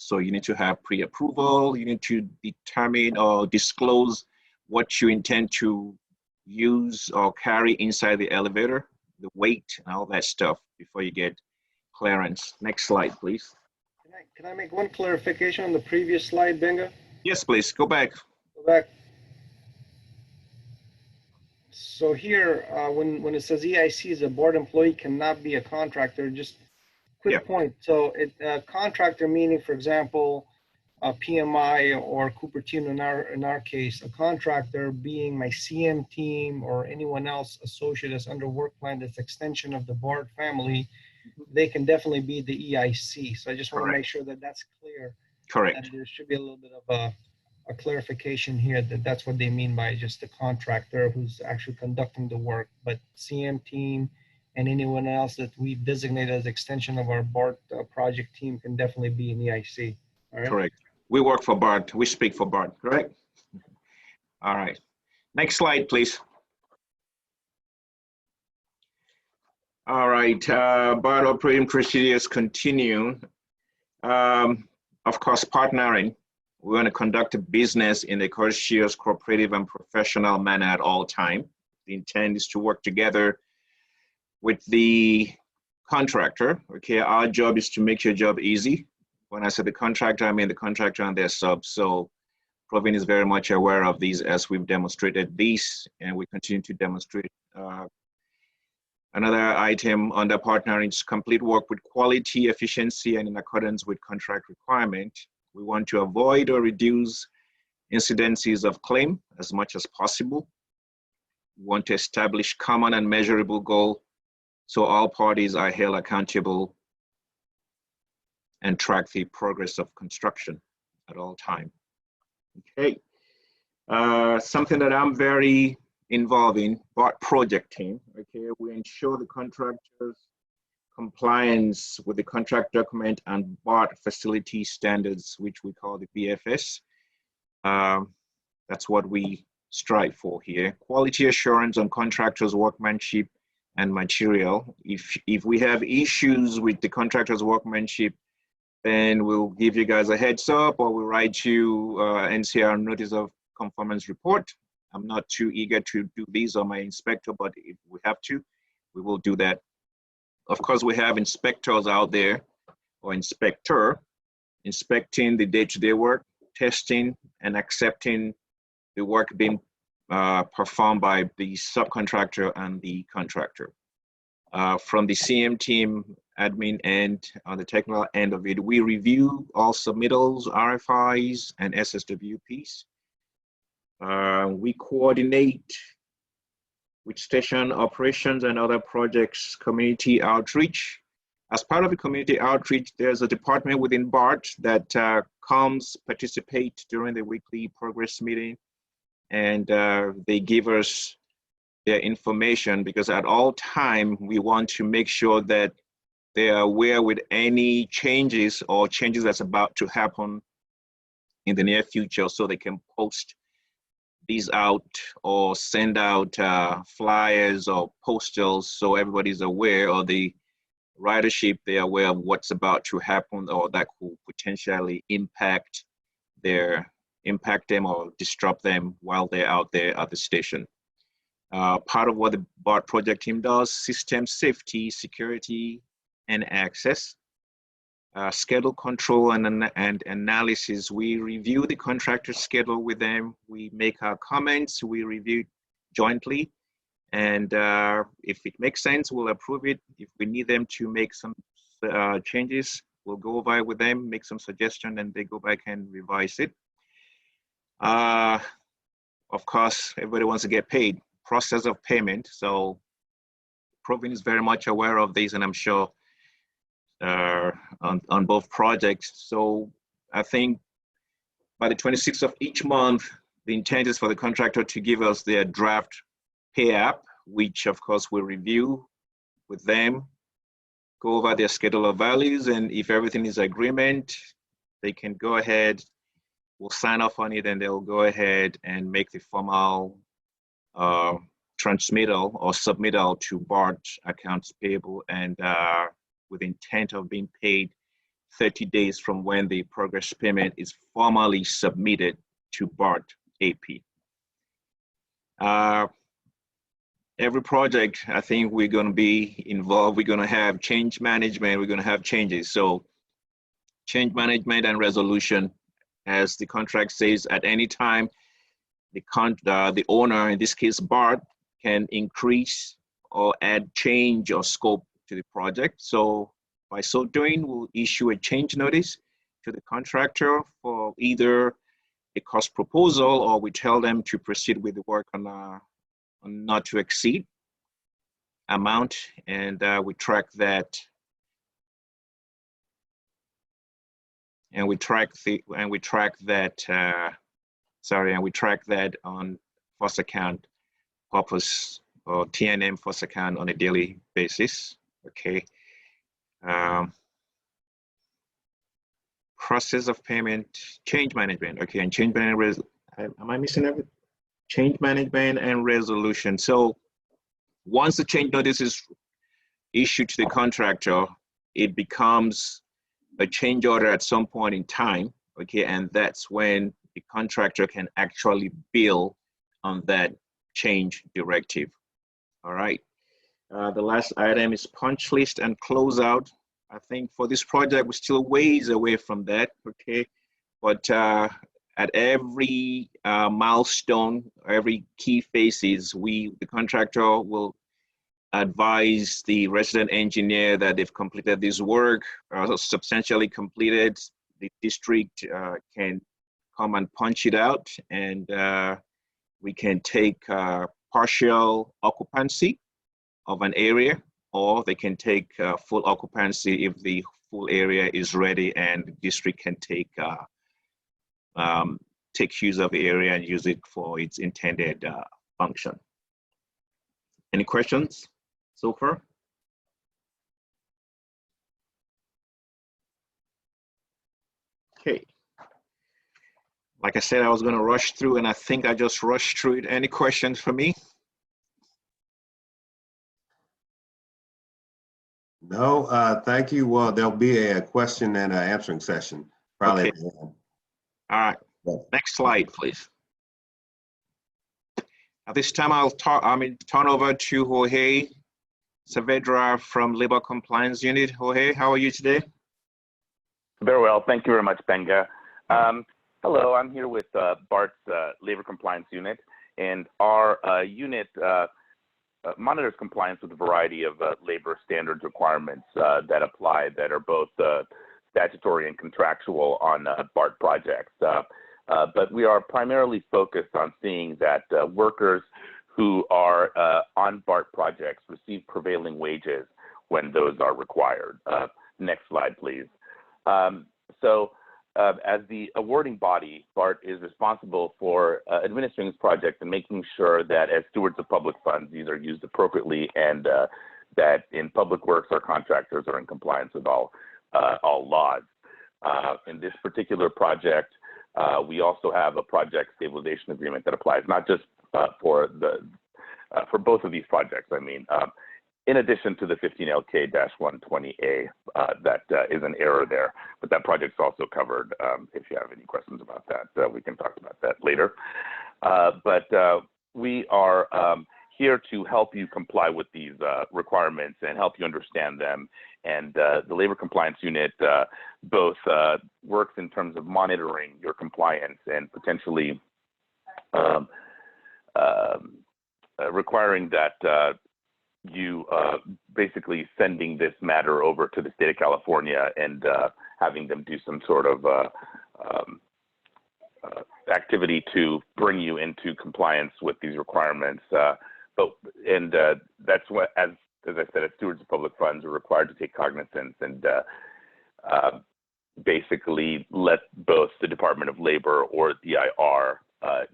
So you need to have pre-approval, you need to determine or disclose what you intend to use or carry inside the elevator, the weight and all that stuff before you get clearance. Next slide, please. Can I make one clarification on the previous slide, Benga? Yes, please, go back. Go back. So here, when it says EIC is a BART employee cannot be a contractor, just quick point. So contractor meaning, for example, PMI or Cupertino in our case, a contractor being my CM team or anyone else associate that's under work plan that's extension of the BART family, they can definitely be the EIC. So I just want to make sure that that's clear. Correct. And there should be a little bit of a clarification here that that's what they mean by just the contractor who's actually conducting the work, but CM team and anyone else that we designate as extension of our BART project team can definitely be in EIC. All right? Correct. We work for BART. We speak for BART, correct? All right. Next slide, please. All right. BART operating procedures continue. Of course, partnering. We want to conduct a business in a courteous, cooperative, and professional manner at all times. The intent is to work together with the contractor. Okay, our job is to make your job easy. When I say the contractor, I mean the contractor and their subs. So Provin is very much aware of these as we've demonstrated these, and we continue to demonstrate. Another item under partnering is complete work with quality, efficiency, and in accordance with contract requirement. We want to avoid or reduce incidences of claim as much as possible. We want to establish common and measurable goal so all parties are held accountable and track the progress of construction at all time. Okay, something that I'm very involved in, BART project team. Okay, we ensure the contractors compliance with the contract document and BART facility standards, which we call the BFS. That's what we strive for here. Quality assurance on contractors' workmanship and material. If we have issues with the contractor's workmanship, then we'll give you guys a heads up, or we'll write you NCR notice of conformance report. I'm not too eager to do these on my inspector, but if we have to, we will do that. Of course, we have inspectors out there, or inspector, inspecting the day-to-day work, testing and accepting the work being performed by the subcontractor and the contractor. From the CM team, admin end, on the technical end of it, we review all submittals, RFIs, and SSWPs. We coordinate with station operations and other projects, community outreach. As part of the community outreach, there's a department within BART that comes participate during the weekly progress meeting, and they give us their information, because at all time, we want to make sure that they are aware with any changes or changes that's about to happen in the near future, so they can post these out or send out flyers or postals so everybody's aware, or the ridership, they're aware of what's about to happen or that could potentially impact them or disrupt them while they're out there at the station. Part of what the BART project team does: system safety, security, and access. Schedule control and analysis. We review the contractor schedule with them. We make our comments. We review jointly. And if it makes sense, we'll approve it. If we need them to make some changes, we'll go over it with them, make some suggestions, and they go back and revise it. Of course, everybody wants to get paid. Process of payment. So Provin is very much aware of this, and I'm sure on both projects. So I think by the 26th of each month, the intent is for the contractor to give us their draft pay app, which of course we'll review with them, go over their schedule of values, and if everything is agreement, they can go ahead, we'll sign off on it, and they'll go ahead and make the formal transmittal or submittal to BART accounts payable, and with intent of being paid 30 days from when the progress payment is formally submitted to BART AP. Every project, I think we're going to be involved. We're going to have change management. We're going to have changes. So change management and resolution, as the contract says, at any time, the owner, in this case BART, can increase or add change or scope to the project. So by so doing, we'll issue a change notice to the contractor for either a cost proposal, or we tell them to proceed with the work on not to exceed amount, and we track that. And we track that on first account purpose or TNM first account on a daily basis. Okay. Process of payment, change management. Okay, and change management. Am I missing everything? Change management and resolution. So once the change notice is issued to the contractor, it becomes a change order at some point in time. Okay, and that's when the contractor can actually bill on that change directive. All right. The last item is punch list and closeout. I think for this project, we're still ways away from that, okay? But at every milestone, every key phases, the contractor will advise the resident engineer that they've completed this work, substantially completed. The district can come and punch it out, and we can take partial occupancy of an area, or they can take full occupancy if the full area is ready, and the district can take use of the area and use it for its intended function. Any questions so far? Okay. Like I said, I was going to rush through, and I think I just rushed through it. Any questions for me? No, thank you. Well, there'll be a question and an answering session probably. Okay. All right. Next slide, please. At this time, I'll turn over to Jorge Saavedra from Labor Compliance Unit. Jorge, how are you today? Very well. Thank you very much, Benga. Hello, I'm here with BART's Labor Compliance Unit, and our unit monitors compliance with a variety of labor standards requirements that apply, that are both statutory and contractual on BART projects. But we are primarily focused on seeing that workers who are on BART projects receive prevailing wages when those are required. Next slide, please. As the awarding body, BART is responsible for administering this project and making sure that as stewards of public funds, these are used appropriately, and that in public works, our contractors are in compliance with all laws. In this particular project, we also have a Project Stabilization Agreement that applies not just for both of these projects. I mean, in addition to the 15LK-120A, that is an error there, but that project's also covered. If you have any questions about that, we can talk about that later. But we are here to help you comply with these requirements and help you understand them. And the Labor Compliance Unit both works in terms of monitoring your compliance and potentially requiring that you basically sending this matter over to the state of California and having them do some sort of activity to bring you into compliance with these requirements. That's what, as I said, as stewards of public funds, are required to take cognizance and basically let both the Department of Labor or DIR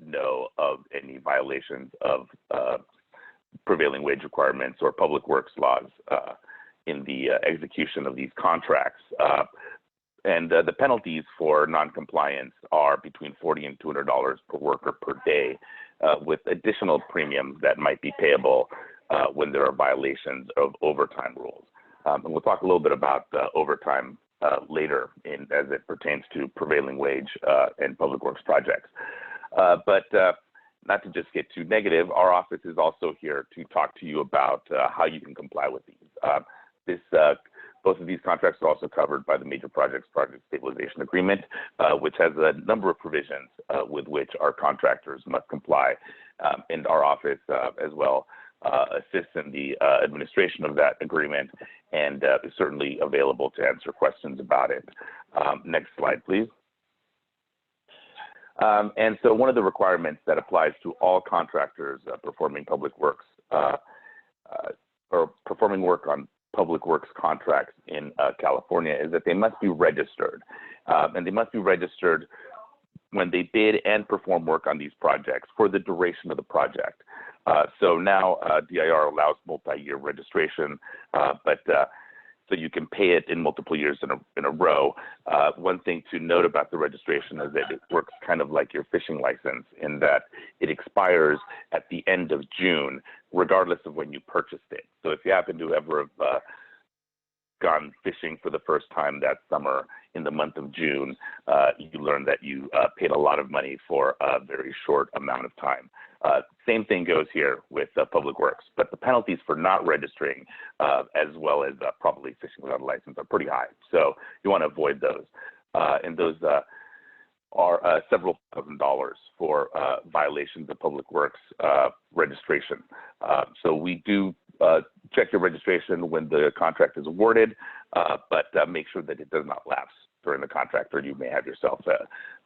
know of any violations of prevailing wage requirements or public works laws in the execution of these contracts. And the penalties for noncompliance are between $40 and $200 per worker per day, with additional premiums that might be payable when there are violations of overtime rules. And we'll talk a little bit about overtime later as it pertains to prevailing wage and public works projects. But not to just get too negative, our office is also here to talk to you about how you can comply with these. Both of these contracts are also covered by the Major Project Stabilization Agreement, which has a number of provisions with which our contractors must comply. And our office as well assists in the administration of that agreement and is certainly available to answer questions about it. Next slide, please. And so one of the requirements that applies to all contractors performing public works or performing work on public works contracts in California is that they must be registered. And they must be registered when they bid and perform work on these projects for the duration of the project. So now DIR allows multi-year registration, but so you can pay it in multiple years in a row. One thing to note about the registration is that it works kind of like your fishing license in that it expires at the end of June, regardless of when you purchased it. So if you happen to ever have gone fishing for the first time that summer in the month of June, you learn that you paid a lot of money for a very short amount of time. Same thing goes here with public works, but the penalties for not registering as well as probably fishing without a license are pretty high. So you want to avoid those. And those are several $1,000s for violations of public works registration. So we do check your registration when the contract is awarded, but make sure that it does not lapse during the contract, or you may have yourself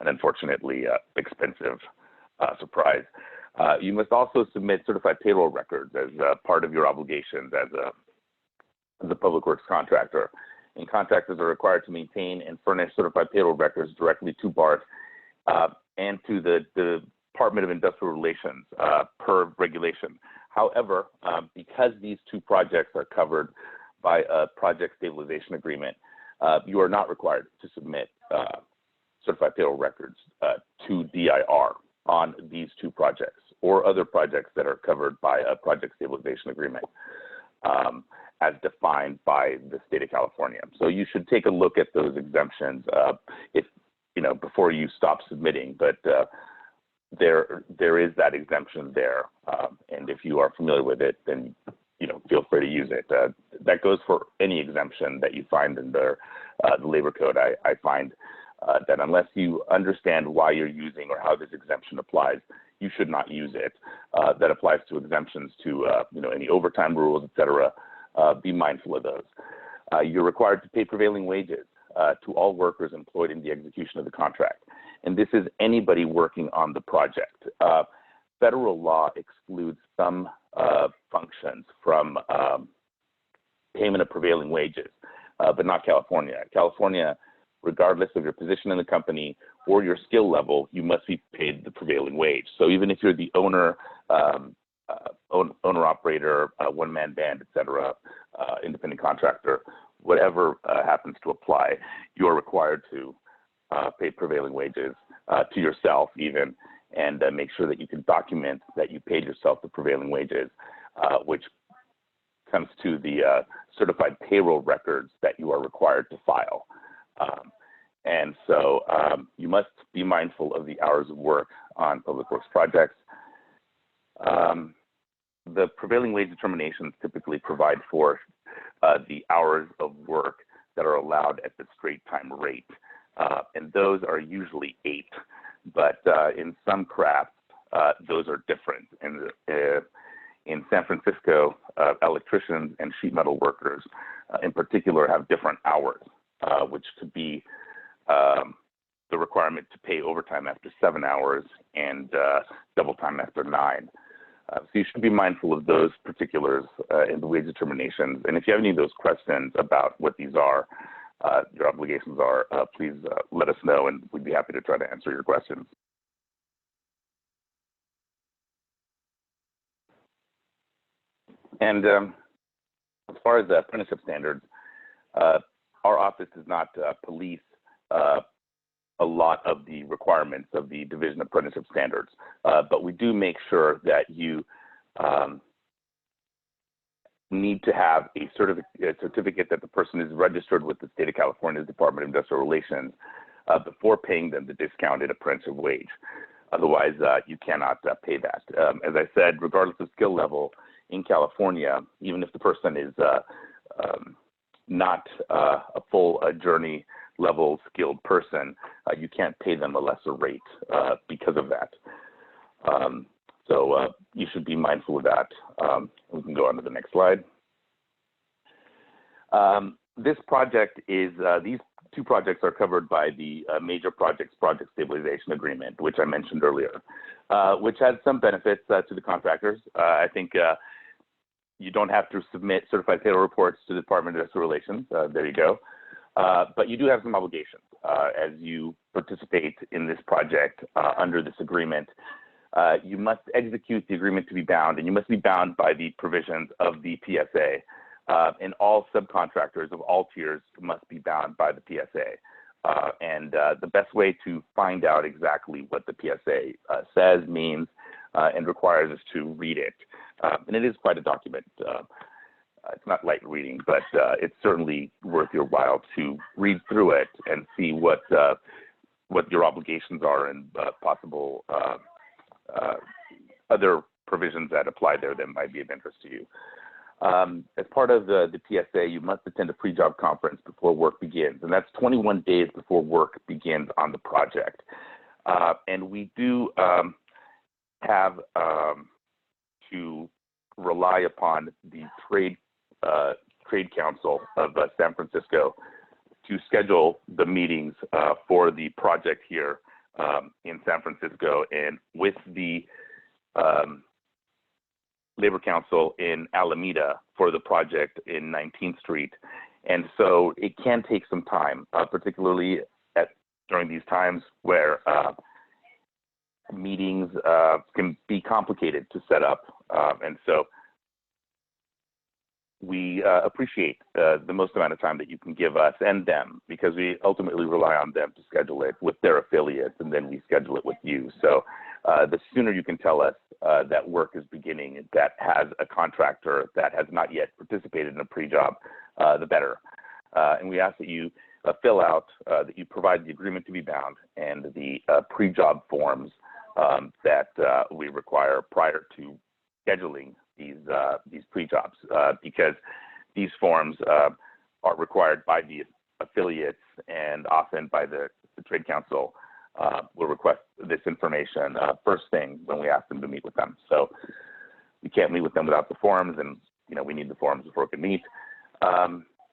an unfortunately expensive surprise. You must also submit certified payroll records as part of your obligations as a public works contractor. And contractors are required to maintain and furnish certified payroll records directly to BART and to the Department of Industrial Relations per regulation. However, because these two projects are covered by a Project Stabilization Agreement, you are not required to submit certified payroll records to DIR on these two projects or other projects that are covered by a Project Stabilization Agreement as defined by the state of California. So you should take a look at those exemptions if before you stop submitting, but there is that exemption there. And if you are familiar with it, then feel free to use it. That goes for any exemption that you find in the labor code. I find that unless you understand why you're using or how this exemption applies, you should not use it. That applies to exemptions to any overtime rules, et cetera. Be mindful of those. You're required to pay prevailing wages to all workers employed in the execution of the contract. And this is anybody working on the project. Federal law excludes some functions from payment of prevailing wages, but not California. California, regardless of your position in the company or your skill level, you must be paid the prevailing wage. So even if you're the owner, owner-operator, one-man band, et cetera, independent contractor, whatever happens to apply, you are required to pay prevailing wages to yourself even, and make sure that you can document that you paid yourself the prevailing wages, which comes to the certified payroll records that you are required to file. And so you must be mindful of the hours of work on public works projects. The prevailing wage determinations typically provide for the hours of work that are allowed at the straight time rate. And those are usually 8, but in some crafts, those are different. And in San Francisco, electricians and sheet metal workers in particular have different hours, which could be the requirement to pay overtime after 7 hours and double time after 9. So you should be mindful of those particulars in the wage determinations. And if you have any of those questions about what these are, your obligations are, please let us know, and we'd be happy to try to answer your questions. And as far as the apprenticeship standards, our office does not police a lot of the requirements of the Division of Apprenticeship Standards, but we do make sure that you need to have a certificate that the person is registered with the State of California's Department of Industrial Relations before paying them the discounted apprenticeship wage. Otherwise, you cannot pay that. As I said, regardless of skill level in California, even if the person is not a full journey level skilled person, you can't pay them a lesser rate because of that. So you should be mindful of that. We can go on to the next slide. This project is, these 2 projects are covered by the Major Project Stabilization Agreement, which I mentioned earlier, which has some benefits to the contractors. I think you don't have to submit certified payroll reports to the Department of Industrial Relations. There you go. But you do have some obligations as you participate in this project under this agreement. You must execute the agreement to be bound, and you must be bound by the provisions of the PSA. And all subcontractors of all tiers must be bound by the PSA. And the best way to find out exactly what the PSA says, means, and requires is to read it. And it is quite a document. It's not light reading, but it's certainly worth your while to read through it and see what your obligations are and possible other provisions that apply there that might be of interest to you. As part of the PSA, you must attend a pre-job conference before work begins, and that's 21 days before work begins on the project. And we do have to rely upon the Trade Council of San Francisco to schedule the meetings for the project here in San Francisco, and with the Labor Council in Alameda for the project in 19th Street. And so it can take some time, particularly during these times where meetings can be complicated to set up. And so we appreciate the most amount of time that you can give us and them, because we ultimately rely on them to schedule it with their affiliates, and then we schedule it with you. So the sooner you can tell us that work is beginning that has a contractor that has not yet participated in a pre-job, the better. And we ask that you fill out, that you provide the agreement to be bound and the pre-job forms that we require prior to scheduling these pre-jobs, because these forms are required by the affiliates, and often by the Trade Council will request this information first thing when we ask them to meet with them. So we can't meet with them without the forms, and we need the forms before we can meet.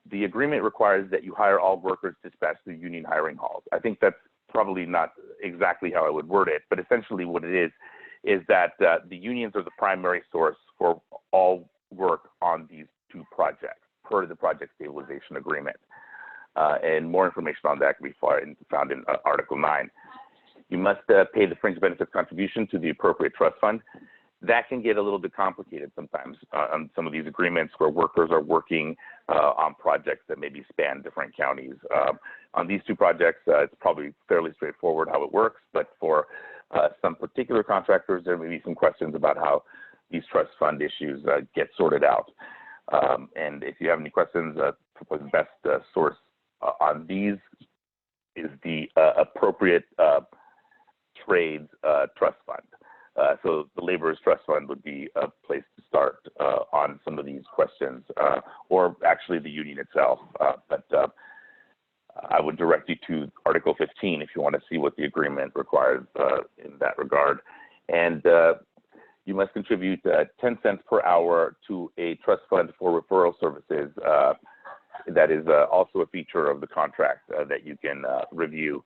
The agreement requires that you hire all workers dispatched through union hiring halls. I think that's probably not exactly how I would word it, but essentially what it is that the unions are the primary source for all work on these 2 projects per the Project Stabilization Agreement. And more information on that can be found in Article 9. You must pay the fringe benefits contribution to the appropriate trust fund. That can get a little bit complicated sometimes on some of these agreements where workers are working on projects that maybe span different counties. On these 2 projects, it's probably fairly straightforward how it works, but for some particular contractors, there may be some questions about how these trust fund issues get sorted out. And if you have any questions, the best source on these is the appropriate trades trust fund. So the laborers trust fund would be a place to start on some of these questions, or actually the union itself. But I would direct you to Article 15 if you want to see what the agreement requires in that regard. And you must contribute 10 cents per hour to a trust fund for referral services. That is also a feature of the contract that you can review.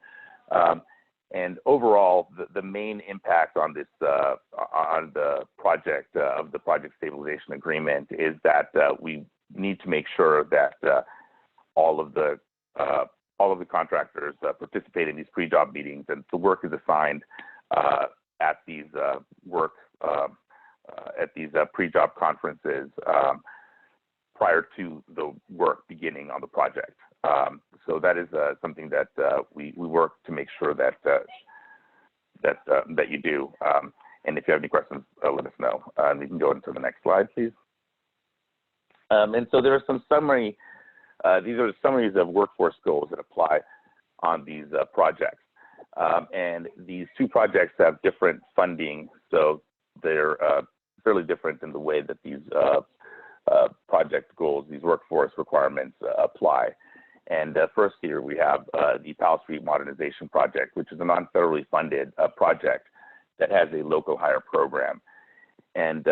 And overall, the main impact on this on the project of the Project Stabilization Agreement is that we need to make sure that all of the contractors participate in these pre-job meetings, and the work is assigned at these pre-job conferences prior to the work beginning on the project. So that is something that we work to make sure that that you do. And if you have any questions, let us know. We can go into the next slide, please. And so there are some summary. These are the summaries of workforce goals that apply on these projects. And these two projects have different funding, so they're fairly different in the way that these project goals, these workforce requirements apply. And first here we have the Powell Street modernization project, which is a non-federally funded project that has a local hire program. And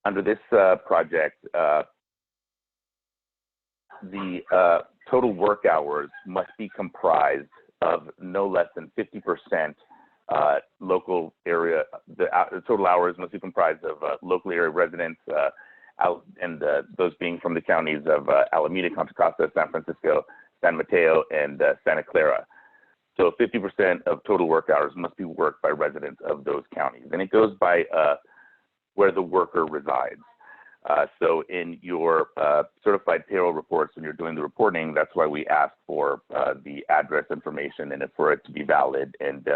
under this project, the total work hours must be comprised of no less than 50% local area. The total hours must be comprised of local area residents, and those being from the counties of Alameda, Contra Costa, San Francisco, San Mateo, and Santa Clara. So 50% of total work hours must be worked by residents of those counties. And it goes by where the worker resides. So in your certified payroll reports, when you're doing the reporting, that's why we ask for the address information and for it to be valid. And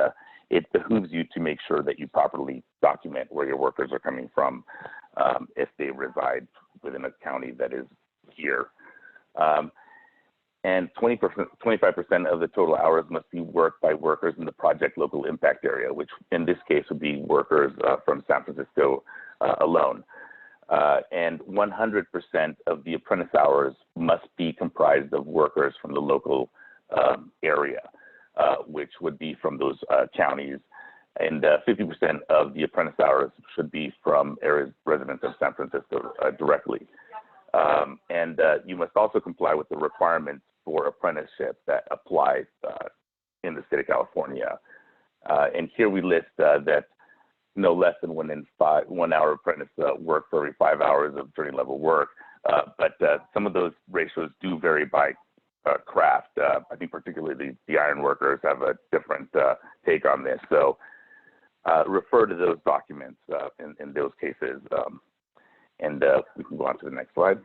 it behooves you to make sure that you properly document where your workers are coming from if they reside within a county that is here. And 25% of the total hours must be worked by workers in the project local impact area, which in this case would be workers from San Francisco alone. And 100% of the apprentice hours must be comprised of workers from the local area, which would be from those counties. And 50% of the apprentice hours should be from areas residents of San Francisco directly. And you must also comply with the requirements for apprenticeship that apply in the state of California. And here we list that no less than 1 hour apprentice work for every 5 hours of journey level work. But some of those ratios do vary by craft. I think particularly the iron workers have a different take on this. So refer to those documents in those cases. And we can go on to the next slide.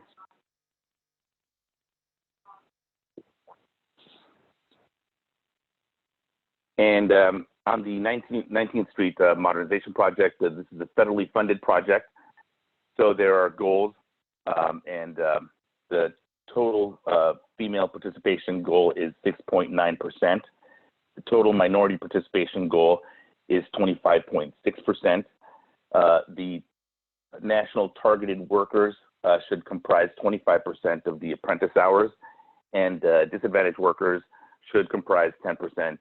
And on the 19th Street modernization project, this is a federally funded project. So there are goals, and the total female participation goal is 6.9%. The total minority participation goal is 25.6%. The national targeted workers should comprise 25% of the apprentice hours, and disadvantaged workers should comprise 10%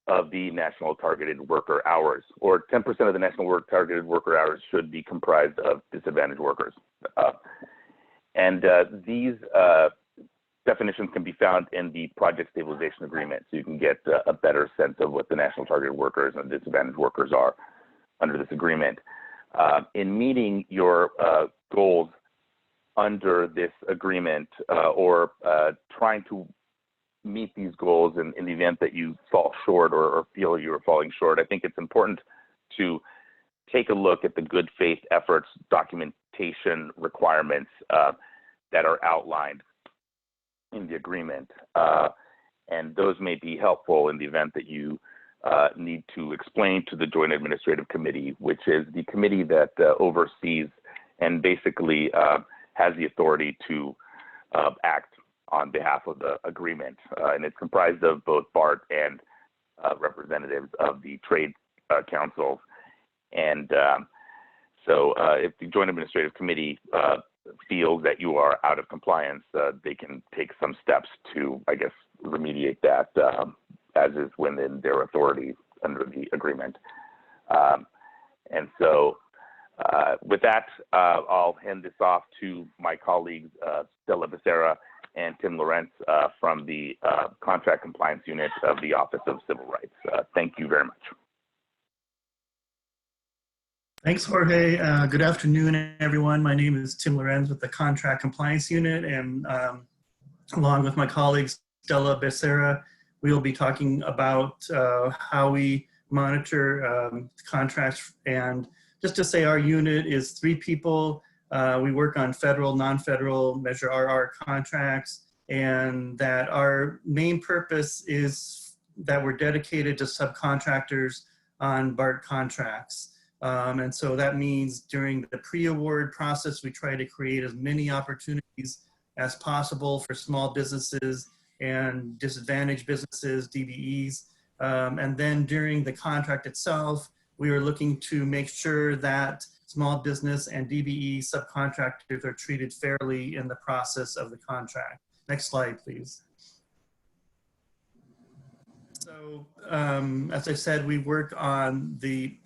of the national targeted worker hours, or 10% of the national targeted worker hours should be comprised of disadvantaged workers. And these definitions can be found in the Project Stabilization Agreement, so you can get a better sense of what the national targeted workers and disadvantaged workers are under this agreement. In meeting your goals under this agreement, or trying to meet these goals in the event that you fall short or feel you are falling short, I think it's important to take a look at the good faith efforts documentation requirements that are outlined in the agreement. And those may be helpful in the event that you need to explain to the Joint Administrative Committee, which is the committee that oversees and basically has the authority to act on behalf of the agreement. And it's comprised of both BART and representatives of the trade councils. And so if the Joint Administrative Committee feels that you are out of compliance, they can take some steps to, I guess, remediate that as is within their authority under the agreement. And so with that, I'll hand this off to my colleagues, Stella Becerra and Tim Lorenz from the Contract Compliance Unit of the Office of Civil Rights. Thank you very much. Thanks, Jorge. Good afternoon, everyone. My name is Tim Lorenz with the Contract Compliance Unit, and along with my colleagues, Stella Becerra, we will be talking about how we monitor contracts. And just to say, our unit is 3 people. We work on federal, non-federal, Measure RR contracts, and that our main purpose is that we're dedicated to subcontractors on BART contracts. And so that means during the pre-award process, we try to create as many opportunities as possible for small businesses and disadvantaged businesses, DBEs. And then during the contract itself, we are looking to make sure that small business and DBE subcontractors are treated fairly in the process of the contract. Next slide, please. So as I said, we work on the,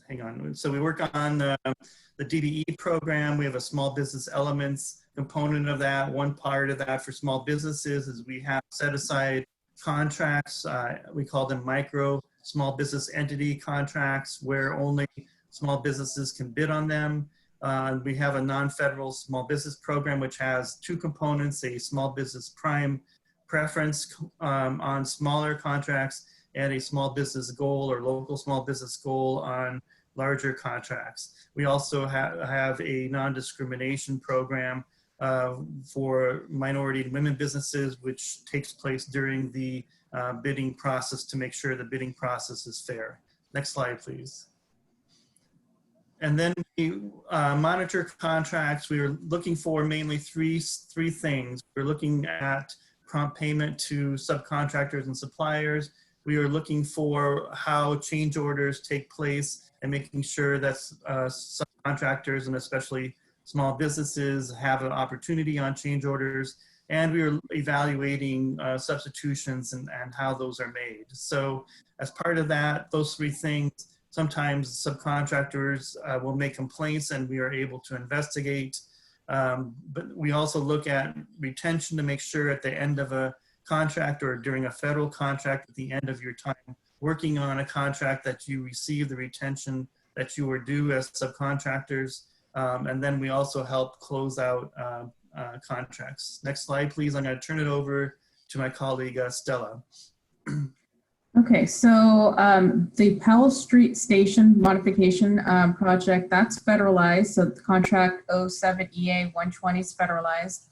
hang on. So we work on the DBE program. We have a small business elements component of that. One part of that for small businesses is we have set aside contracts. We call them micro small business entity contracts where only small businesses can bid on them. We have a non-federal small business program which has 2 components, a small business prime preference on smaller contracts and a small business goal or local small business goal on larger contracts. We also have a non-discrimination program for minority and women businesses, which takes place during the bidding process to make sure the bidding process is fair. Next slide, please. And then we monitor contracts. We are looking for mainly three things. We're looking at prompt payment to subcontractors and suppliers. We are looking for how change orders take place and making sure that subcontractors and especially small businesses have an opportunity on change orders. And we are evaluating substitutions and how those are made. So as part of that, those 3 things, sometimes subcontractors will make complaints and we are able to investigate. But we also look at retention to make sure at the end of a contract or during a federal contract at the end of your time working on a contract that you receive the retention that you were due as subcontractors. And then we also help close out contracts. Next slide, please. I'm going to turn it over to my colleague, Stella. Okay, so the Powell Street Station modification project, that's federalized. So the contract 07EA-120 is federalized.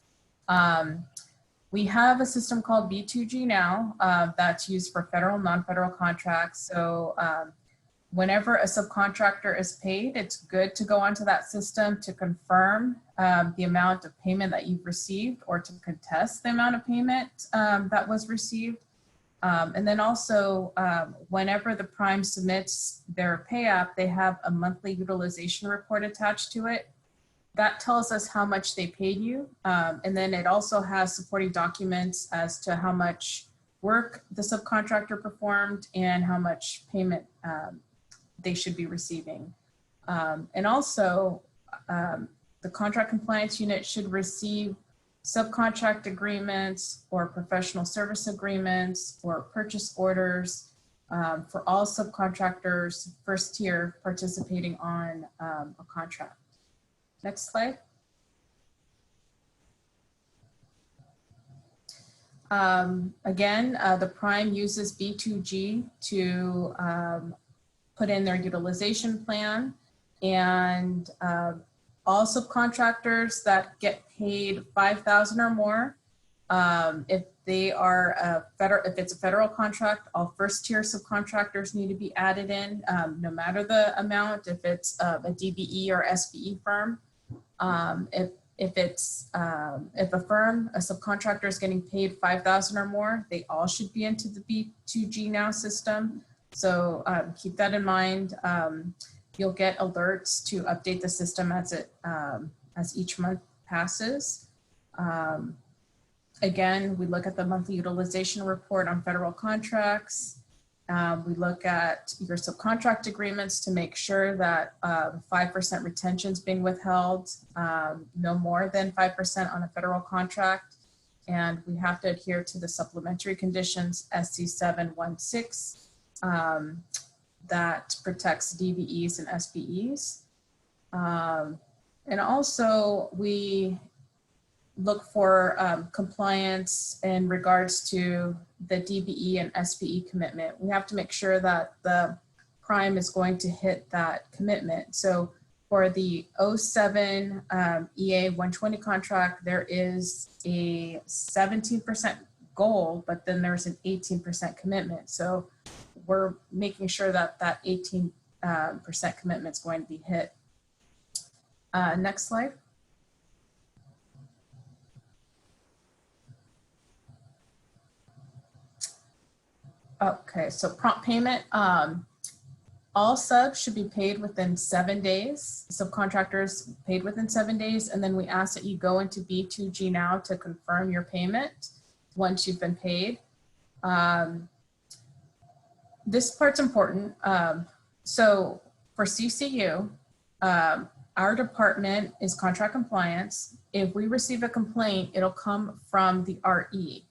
We have a system called B2G now that's used for federal, non-federal contracts. So whenever a subcontractor is paid, it's good to go onto that system to confirm the amount of payment that you've received or to contest the amount of payment that was received. And then also, whenever the prime submits their pay app, they have a monthly utilization report attached to it. That tells us how much they paid you. And then it also has supporting documents as to how much work the subcontractor performed and how much payment they should be receiving. And also, the contract compliance unit should receive subcontract agreements or professional service agreements or purchase orders for all subcontractors first tier participating on a contract. Next slide. Again, the prime uses B2G to put in their utilization plan, and all subcontractors that get paid $5,000 or more, if they are if it's a federal contract, all first tier subcontractors need to be added in, no matter the amount, if it's a DBE or SBE firm. If a firm, a subcontractor is getting paid $5,000 or more, they all should be into the B2G Now system. So keep that in mind. You'll get alerts to update the system as each month passes. Again, we look at the monthly utilization report on federal contracts. We look at your subcontract agreements to make sure that 5% retention is being withheld, no more than 5% on a federal contract. And we have to adhere to the supplementary conditions SC 716 that protects DVEs and SBEs. And also we look for compliance in regards to the DBE and SBE commitment. We have to make sure that the prime is going to hit that commitment. So for the 07EA-120 contract, there is a 17% goal, but then there's an 18% commitment. So we're making sure that that 18% commitment is going to be hit. Next slide. Okay, so prompt payment. All subs should be paid within 7 days. Subcontractors paid within 7 days. And then we ask that you go into B2G Now to confirm your payment once you've been paid. This part's important. So for CCU, our department is contract compliance. If we receive a complaint, it'll come from the RE.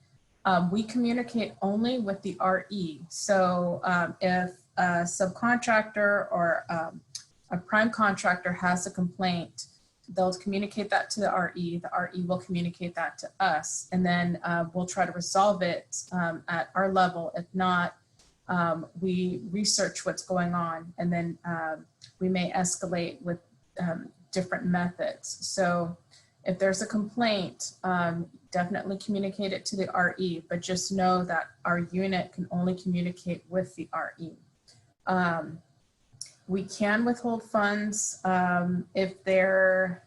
We communicate only with the RE. So if a subcontractor or a prime contractor has a complaint, they'll communicate that to the RE. The RE will communicate that to us, and then we'll try to resolve it at our level. If not, we research what's going on, and then we may escalate with different methods. So if there's a complaint, definitely communicate it to the RE, but just know that our unit can only communicate with the RE. We can withhold funds if they're,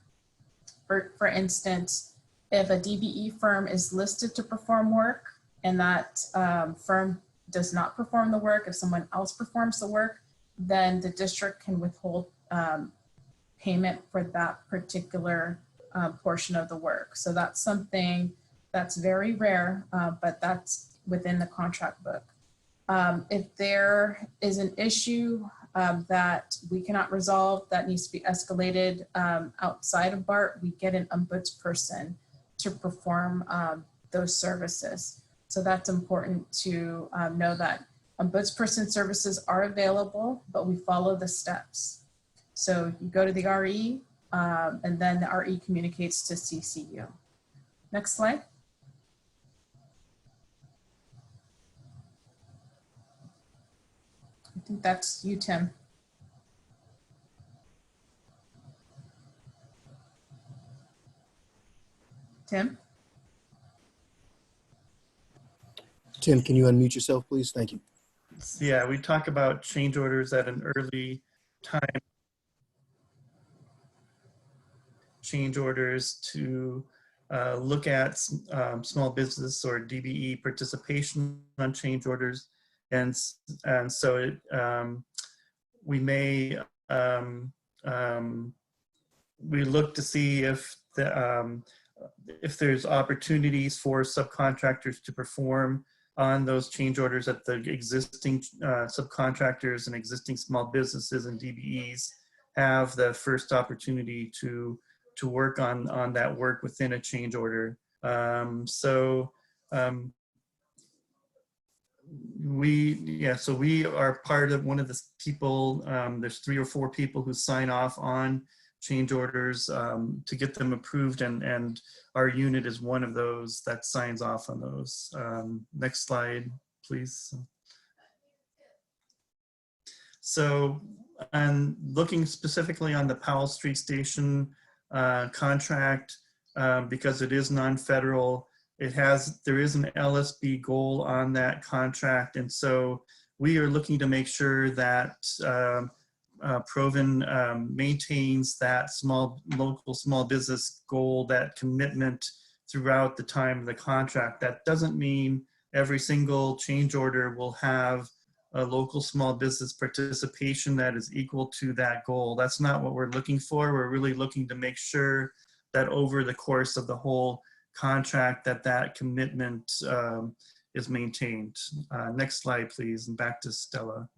for instance, if a DBE firm is listed to perform work and that firm does not perform the work, if someone else performs the work, then the district can withhold payment for that particular portion of the work. So that's something that's very rare, but that's within the contract book. If there is an issue that we cannot resolve that needs to be escalated outside of BART, we get an ombudsperson to perform those services. So that's important to know that ombudsperson services are available, but we follow the steps. So you go to the RE, and then the RE communicates to CCU. Next slide. I think that's you, Tim. Tim? Tim, can you unmute yourself, please? Thank you. Yeah, we talk about change orders at an early time. Change orders to look at small business or DBE participation on change orders. And so it, we may, we look to see if there's opportunities for subcontractors to perform on those change orders that the existing subcontractors and existing small businesses and DBEs have the first opportunity to work on that work within a change order. So we are part of one of the people, there's 3 or 4 people who sign off on change orders to get them approved, and our unit is one of those that signs off on those. Next slide, please. So I'm looking specifically on the Powell Street Station contract, because it is non-federal. There is an LSB goal on that contract, and so we are looking to make sure that Proven maintains that local small business goal, that commitment throughout the time of the contract. That doesn't mean every single change order will have a local small business participation that is equal to that goal. That's not what we're looking for. We're really looking to make sure that over the course of the whole contract that commitment is maintained. Next slide, please, and back to Stella.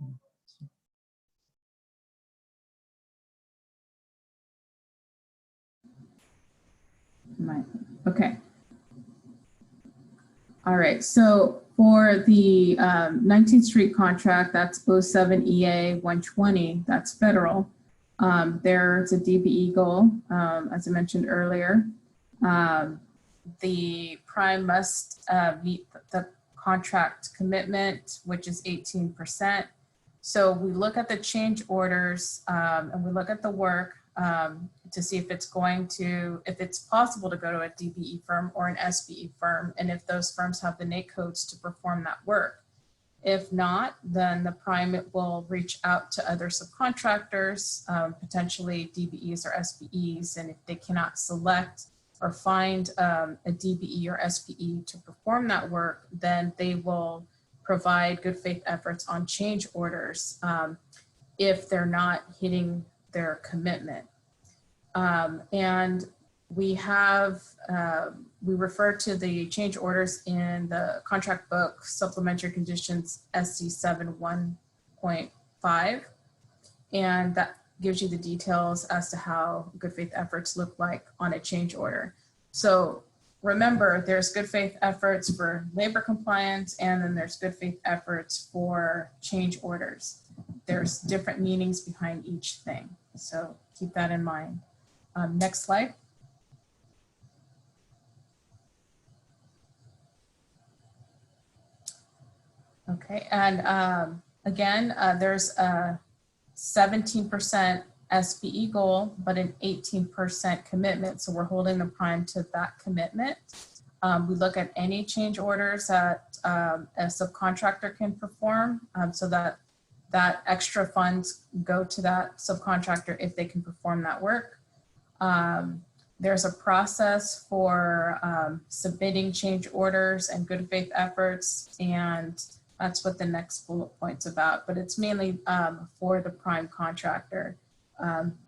Okay. All right, so for the 19th Street contract, that's 07EA-120, that's federal. There's a DBE goal, as I mentioned earlier. The prime must meet the contract commitment, which is 18%. So we look at the change orders and we look at the work to see if it's possible to go to a DBE firm or an SBE firm, and if those firms have the NAICS codes to perform that work. If not, then the prime will reach out to other subcontractors, potentially DBEs or SBEs, and if they cannot select or find a DBE or SBE to perform that work, then they will provide good faith efforts on change orders if they're not hitting their commitment. And we refer to the change orders in the contract book supplementary conditions SC 7.1.5, and that gives you the details as to how good faith efforts look like on a change order. So remember, there's good faith efforts for labor compliance, and then there's good faith efforts for change orders. There's different meanings behind each thing, so keep that in mind. Next slide. Okay, and again, there's a 17% SBE goal, but an 18% commitment. So we're holding the prime to that commitment. We look at any change orders that a subcontractor can perform, so that extra funds go to that subcontractor if they can perform that work. There's a process for submitting change orders and good faith efforts, and that's what the next bullet point's about, but it's mainly for the prime contractor,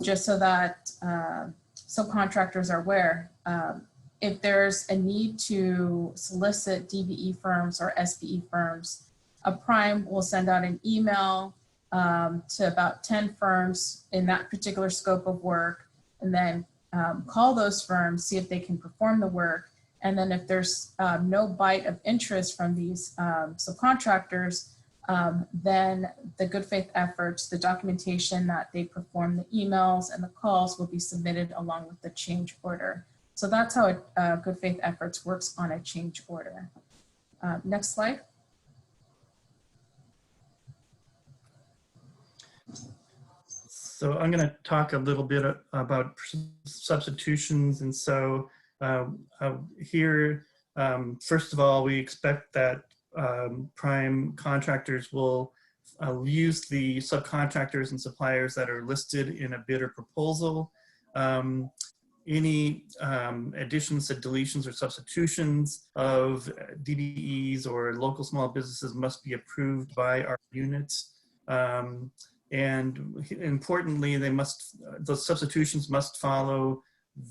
just so that subcontractors are aware. If there's a need to solicit DBE firms or SBE firms, a prime will send out an email to about 10 firms in that particular scope of work, and then call those firms, see if they can perform the work. And then if there's no bite of interest from these subcontractors, then the good faith efforts, the documentation that they perform, the emails and the calls will be submitted along with the change order. So that's how good faith efforts works on a change order. Next slide. So I'm going to talk a little bit about substitutions. And so here, first of all, we expect that prime contractors will use the subcontractors and suppliers that are listed in a bid or proposal. Any additions, deletions, or substitutions of DBEs or local small businesses must be approved by our units. And importantly, those substitutions must follow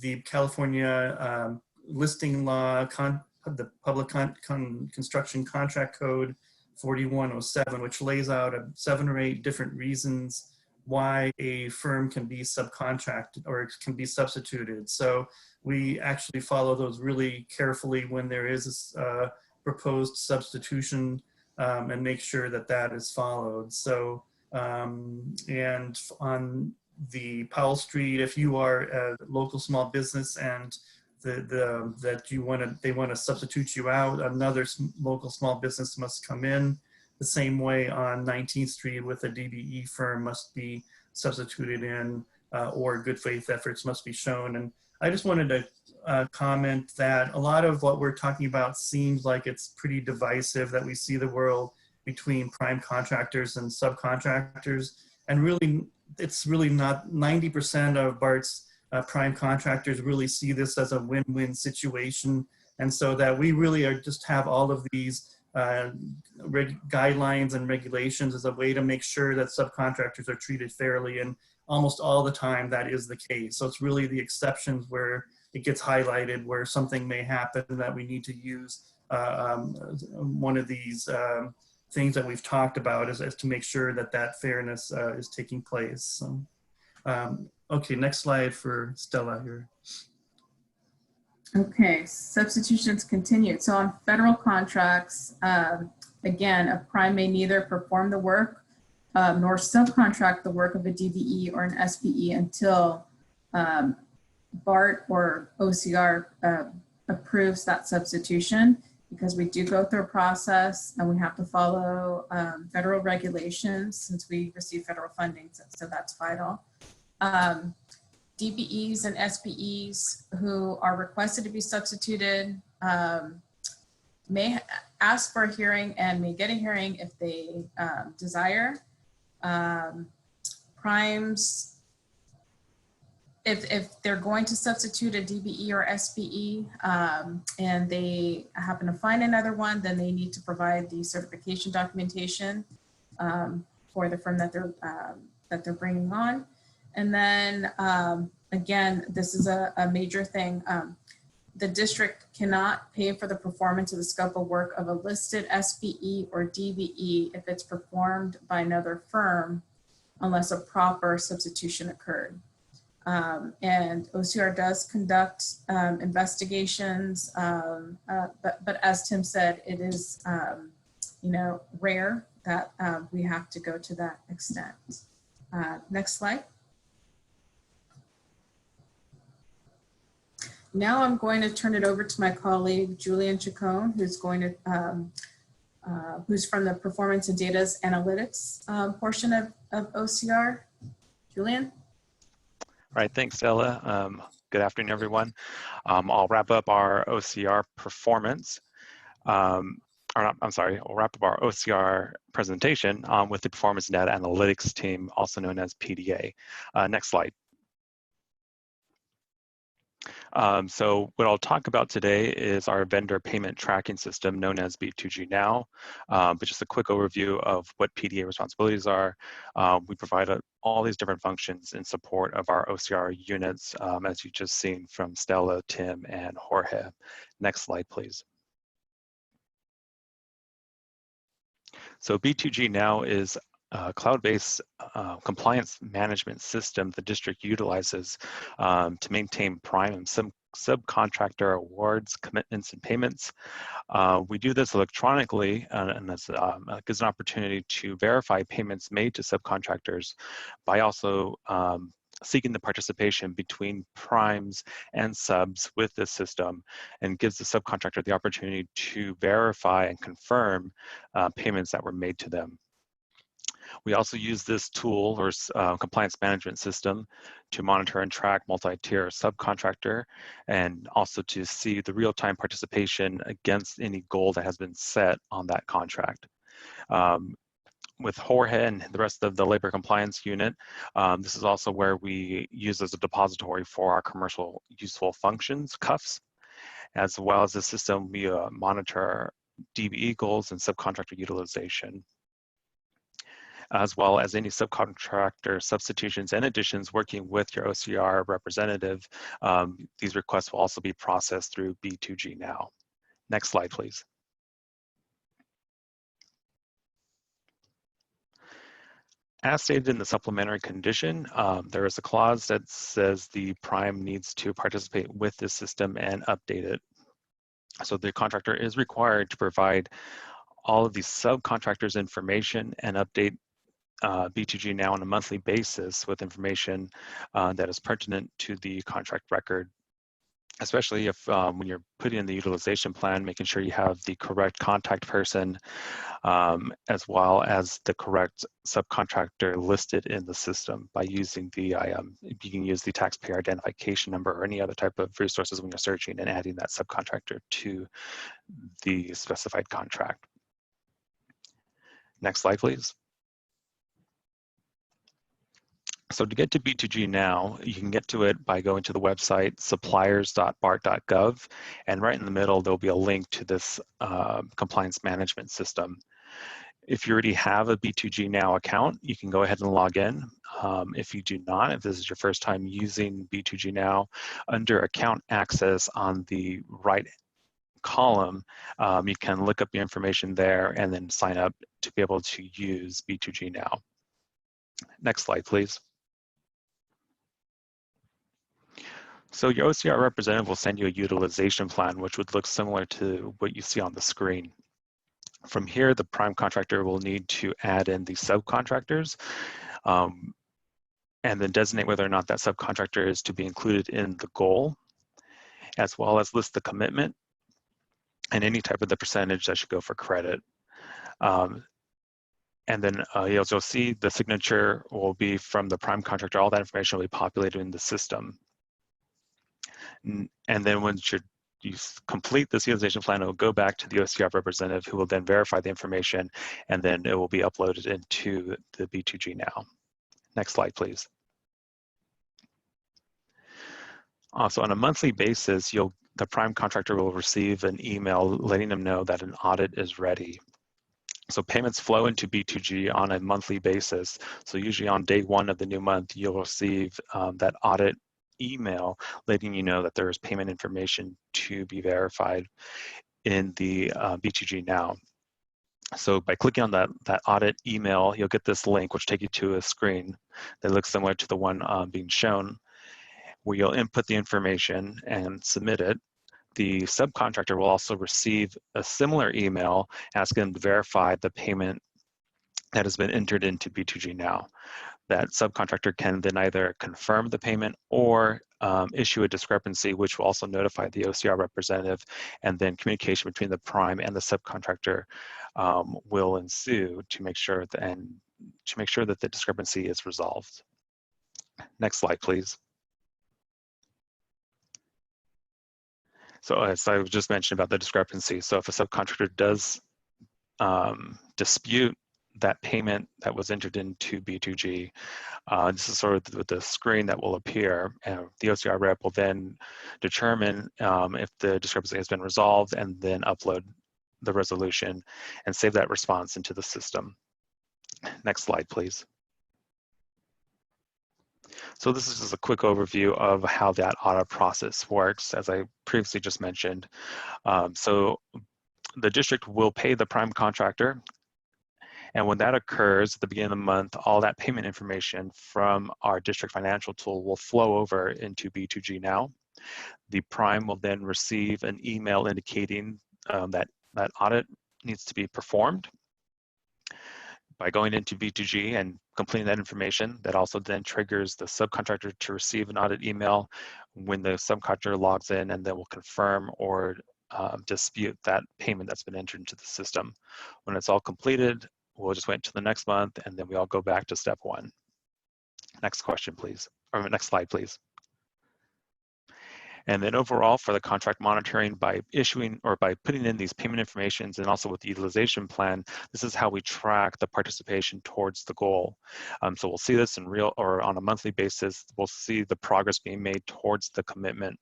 the California listing law, the Public Construction Contract Code 4107, which lays out 7 or 8 different reasons why a firm can be subcontracted or can be substituted. So we actually follow those really carefully when there is a proposed substitution and make sure that that is followed. So and on the Powell Street, if you are a local small business and they want to substitute you out, another local small business must come in. The same way on 19th Street with a DBE firm must be substituted in, or good faith efforts must be shown. And I just wanted to comment that a lot of what we're talking about seems like it's pretty divisive, that we see the world between prime contractors and subcontractors, and really it's really not 90% of BART's prime contractors really see this as a win-win situation. And so that we really are just have all of these guidelines and regulations as a way to make sure that subcontractors are treated fairly. And almost all the time that is the case. So it's really the exceptions where it gets highlighted, where something may happen that we need to use one of these things that we've talked about as to make sure that that fairness is taking place. So, okay, next slide for Stella here. Okay, substitutions continued. So on federal contracts, again, a prime may neither perform the work nor subcontract the work of a DBE or an SBE until BART or OCR approves that substitution, because we do go through a process and we have to follow federal regulations since we receive federal funding, so that's vital. DBEs and SBEs who are requested to be substituted may ask for a hearing and may get a hearing if they desire. Primes, if they're going to substitute a DBE or SBE and they happen to find another one, then they need to provide the certification documentation for the firm that they're bringing on. And then again, this is a major thing. The district cannot pay for the performance of the scope of work of a listed SBE or DBE if it's performed by another firm unless a proper substitution occurred. And OCR does conduct investigations, but as Tim said, it is rare that we have to go to that extent. Next slide. Now I'm going to turn it over to my colleague, Julian Chacon, who's going to, who's from the Performance and Data Analytics portion of OCR. Julian? All right, thanks, Stella. Good afternoon, everyone. I'll wrap up our OCR performance, I'll wrap up our OCR presentation with the Performance and Data Analytics team, also known as PDA. Next slide. So what I'll talk about today is our vendor payment tracking system known as B2G Now. But just a quick overview of what PDA responsibilities are. We provide all these different functions in support of our OCR units, as you just seen from Stella, Tim, and Jorge. Next slide, please. So B2G Now is a cloud-based compliance management system the district utilizes to maintain prime and subcontractor awards, commitments, and payments. We do this electronically, and this gives an opportunity to verify payments made to subcontractors by also seeking the participation between primes and subs with this system, and gives the subcontractor the opportunity to verify and confirm payments that were made to them. We also use this tool or compliance management system to monitor and track multi-tier subcontractor, and also to see the real-time participation against any goal that has been set on that contract. With Jorge and the rest of the labor compliance unit, this is also where we use as a depository for our commercial useful functions, CUFs, as well as the system we monitor DBE goals and subcontractor utilization, as well as any subcontractor substitutions and additions working with your OCR representative. These requests will also be processed through B2G Now. Next slide, please. As stated in the supplementary condition, there is a clause that says the prime needs to participate with this system and update it. So the contractor is required to provide all of these subcontractors' information and update B2G Now on a monthly basis with information that is pertinent to the contract record, especially if when you're putting in the utilization plan, making sure you have the correct contact person as well as the correct subcontractor listed in the system by using the, you can use the taxpayer identification number or any other type of resources when you're searching and adding that subcontractor to the specified contract. Next slide, please. So to get to B2G now, you can get to it by going to the website suppliers.bart.gov, and right in the middle there'll be a link to this compliance management system. If you already have a B2G Now account, you can go ahead and log in. If you do not, if this is your first time using B2G Now, under account access on the right column, you can look up the information there and then sign up to be able to use B2G Now. Next slide, please. So your OCR representative will send you a utilization plan, which would look similar to what you see on the screen. From here, the prime contractor will need to add in the subcontractors and then designate whether or not that subcontractor is to be included in the goal, as well as list the commitment and any type of the percentage that should go for credit. And then you'll see the signature will be from the prime contractor. All that information will be populated in the system. And then once you complete this utilization plan, it will go back to the OCR representative, who will then verify the information, and then it will be uploaded into the B2G Now. Next slide, please. Also, on a monthly basis, the prime contractor will receive an email letting them know that an audit is ready. So payments flow into B2G on a monthly basis. So usually on day 1 of the new month, you'll receive that audit email letting you know that there is payment information to be verified in the B2G Now. So by clicking on that audit email, you'll get this link, which take you to a screen that looks similar to the one being shown, where you'll input the information and submit it. The subcontractor will also receive a similar email asking them to verify the payment that has been entered into B2G Now. That subcontractor can then either confirm the payment or issue a discrepancy, which will also notify the OCR representative, and then communication between the prime and the subcontractor will ensue to make sure that the discrepancy is resolved. Next slide, please. So as I just mentioned about the discrepancy, so if a subcontractor does dispute that payment that was entered into B2G, this is sort of the screen that will appear, and the OCR rep will then determine if the discrepancy has been resolved and then upload the resolution and save that response into the system. Next slide, please. So this is just a quick overview of how that audit process works, as I previously just mentioned. So the district will pay the prime contractor, and when that occurs at the beginning of the month, all that payment information from our district financial tool will flow over into B2G Now. The prime will then receive an email indicating that audit needs to be performed. By going into B2G and completing that information, that also then triggers the subcontractor to receive an audit email when the subcontractor logs in, and then will confirm or dispute that payment that's been entered into the system. When it's all completed, we'll just wait until the next month, and then we all go back to step 1. Next question, please, or next slide, please. And then overall, for the contract monitoring, by issuing or by putting in these payment informations and also with the utilization plan, this is how we track the participation towards the goal. So we'll see this in real or on a monthly basis. We'll see the progress being made towards the commitment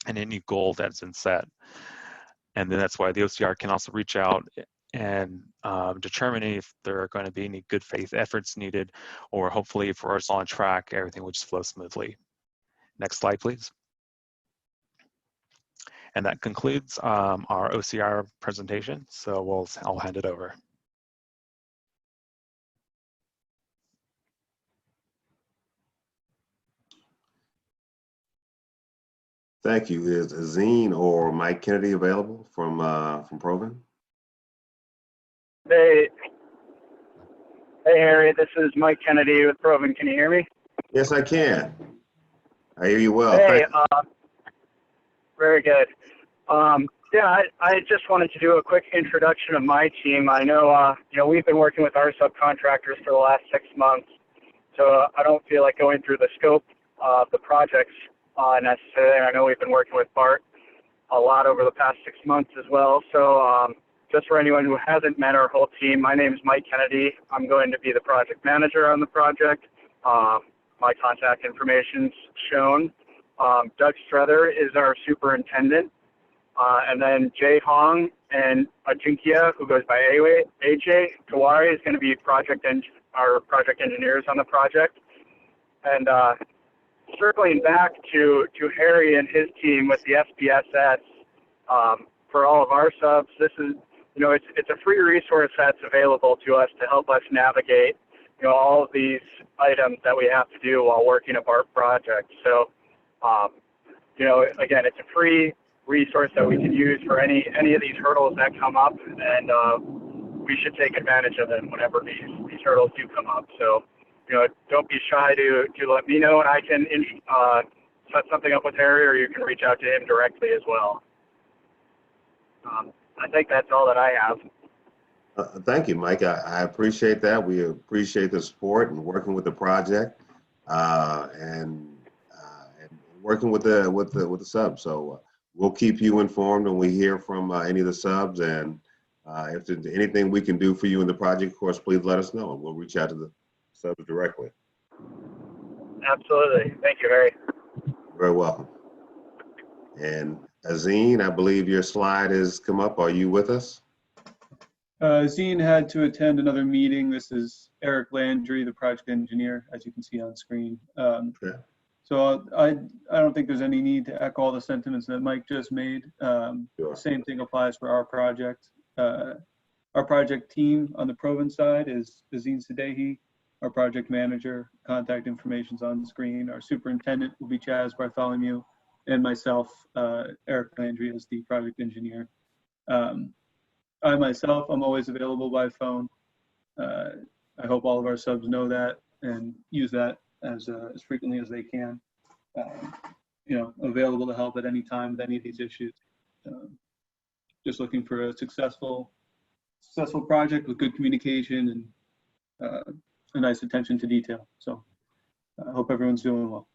and any goal that's been set. And then that's why the OCR can also reach out and determine if there are going to be any good faith efforts needed, or hopefully if we're all on track, everything will just flow smoothly. Next slide, please. And that concludes our OCR presentation. So I'll hand it over. Thank you. Is Azine or Mike Kennedy available from Proven? Hey, Harry, this is Mike Kennedy with Proven. Can you hear me? Yes, I can. I hear you well. Hey, very good. Yeah, I just wanted to do a quick introduction of my team. I know, we've been working with our subcontractors for the last 6 months, so I don't feel like going through the scope of the projects necessarily. I know we've been working with BART a lot over the past 6 months as well. So just for anyone who hasn't met our whole team, my name is Mike Kennedy. I'm going to be the project manager on the project. my contact information's shown. Doug Struther is our superintendent. And then Jay Hong and Ajinkya, who goes by AJ Kawari, is going to be our project engineers on the project. And circling back to Harry and his team with the SBSS, for all of our subs, this is, it's a free resource that's available to us to help us navigate, all of these items that we have to do while working a BART project. So, again, it's a free resource that we can use for any of these hurdles that come up, and we should take advantage of them whenever these hurdles do come up. So, don't be shy to let me know, and I can set something up with Harry, or you can reach out to him directly as well. I think that's all that I have. Thank you, Mike. I appreciate that. We appreciate the support and working with the project and working with the subs. So we'll keep you informed when we hear from any of the subs, and if there's anything we can do for you in the project, of course, please let us know, and we'll reach out to the subs directly. Absolutely. Thank you, Harry. Very welcome. And Azine, I believe your slide has come up. Are you with us? Zine had to attend another meeting. This is Eric Landry, the project engineer, as you can see on screen. Okay. So I don't think there's any need to echo all the sentiments that Mike just made. Sure. Same thing applies for our project. Our project team on the Proven side is Azine Sadehi, our project manager. Contact information's on the screen. Our superintendent will be Chaz Bartholomew, and myself, Eric Landry, as the project engineer. I myself, I'm always available by phone. I hope all of our subs know that and use that as frequently as they can. Available to help at any time with any of these issues. Just looking for a successful project with good communication and a nice attention to detail. So I hope everyone's doing well.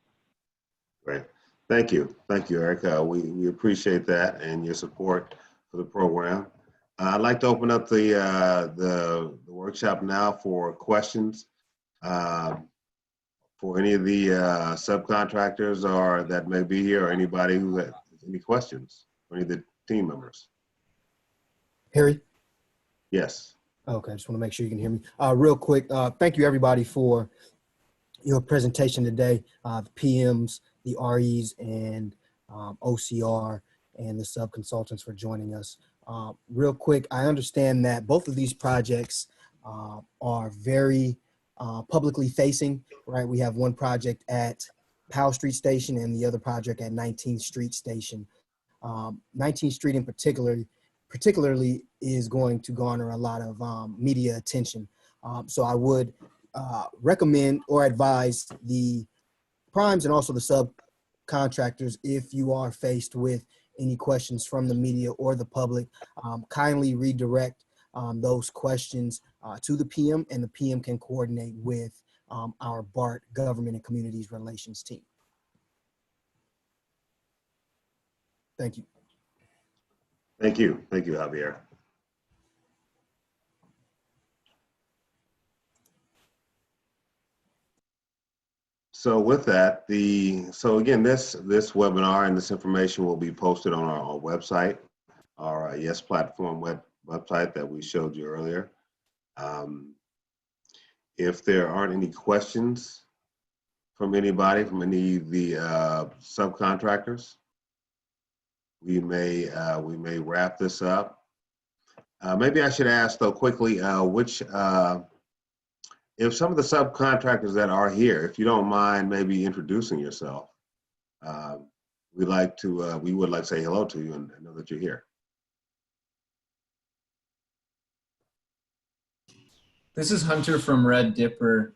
Great. Thank you, Eric. We appreciate that and your support for the program. I'd like to open up the workshop now for questions for any of the subcontractors or that may be here, or anybody who has any questions for any of the team members. Harry? Yes. Okay, I just want to make sure you can hear me. Real quick, thank you everybody for your presentation today. The PMs, the REs, and OCR, and the sub-consultants for joining us. Real quick, I understand that both of these projects are very publicly facing, right? We have one project at Powell Street Station and the other project at 19th Street Station. 19th Street in particularly is going to garner a lot of media attention. So I would recommend or advise the primes and also the subcontractors, if you are faced with any questions from the media or the public, kindly redirect those questions to the PM, and the PM can coordinate with our BART Government and Communities Relations team. Thank you. Thank you, Javier. So with that, so again, this webinar and this information will be posted on our website, our Yes Platform website that we showed you earlier. If there aren't any questions from anybody, from any of the subcontractors, we may wrap this up. Maybe I should ask though quickly, if some of the subcontractors that are here, if you don't mind maybe introducing yourself, we would like to say hello to you and know that you're here. This is Hunter from Red Dipper.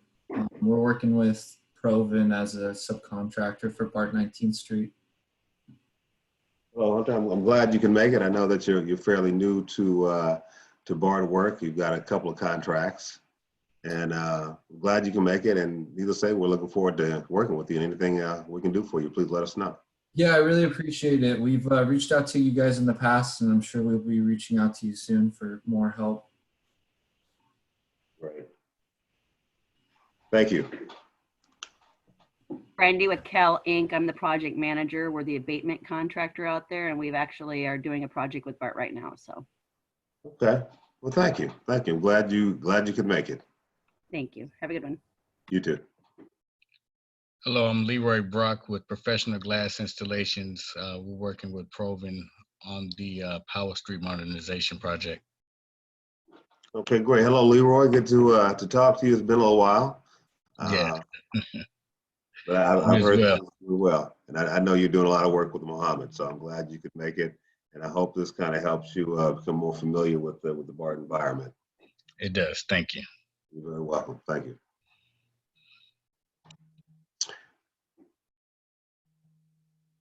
We're working with Proven as a subcontractor for BART 19th Street. Well, Hunter, I'm glad you can make it. I know that you're fairly new to BART work. You've got a couple of contracts, and I'm glad you can make it. And needless to say, we're looking forward to working with you. And anything we can do for you, please let us know. Yeah, I really appreciate it. We've reached out to you guys in the past, and I'm sure we'll be reaching out to you soon for more help. Right. Thank you. Brandy with Cal Inc. I'm the project manager. We're the abatement contractor out there, and we've actually are doing a project with BART right now. So Okay. Well, thank you. Thank you. Glad you could make it. thank you. Have a good one. You too. Hello, I'm Leroy Brock with Professional Glass Installations. We're working with Proven on the Powell Street modernization project. Okay, great. Hello, Leroy. Good to talk to you. It's been a little while. Yeah. But I've as heard well. things really well. And I know you're doing a lot of work with Mohammed, so I'm glad you could make it. And I hope this kind of helps you become more familiar with the BART environment. It does. Thank you. You're very welcome. Thank you.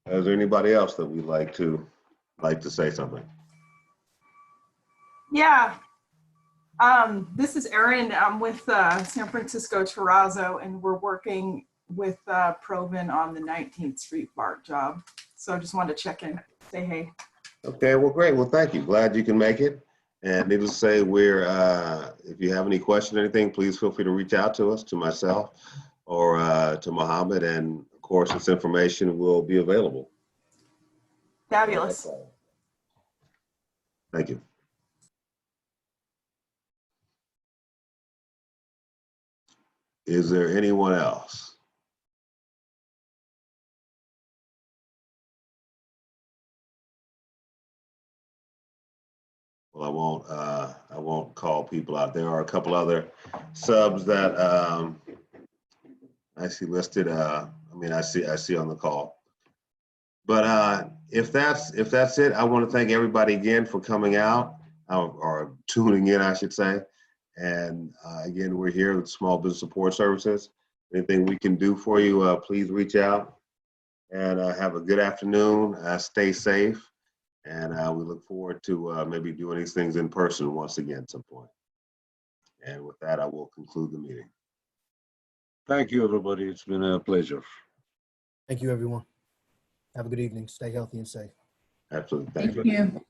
Is there anybody else that would like to say something? Yeah. This is Erin. I'm with San Francisco Terrazzo, and we're working with Proven on the 19th Street BART job. So I just wanted to check in, say hey. Okay, well, great. Well, thank you. Glad you can make it. And needless to say, if you have any questions or anything, please feel free to reach out to us, to myself, or to Mohammed. And of course, this information will be available. Fabulous. Thank you. Is there anyone else? Well, I won't call people out. There are a couple other subs that I see listed. I see on the call. But if that's it, I want to thank everybody again for coming out or tuning in, I should say. And again, we're here with Small Business Support Services. Anything we can do for you, please reach out. And have a good afternoon. Stay safe. And we look forward to maybe doing these things in person once again at some point. And with that, I will conclude the meeting. Thank you, everybody. It's been a pleasure. Thank you, everyone. Have a good evening. Stay healthy and safe. Absolutely. Thank you.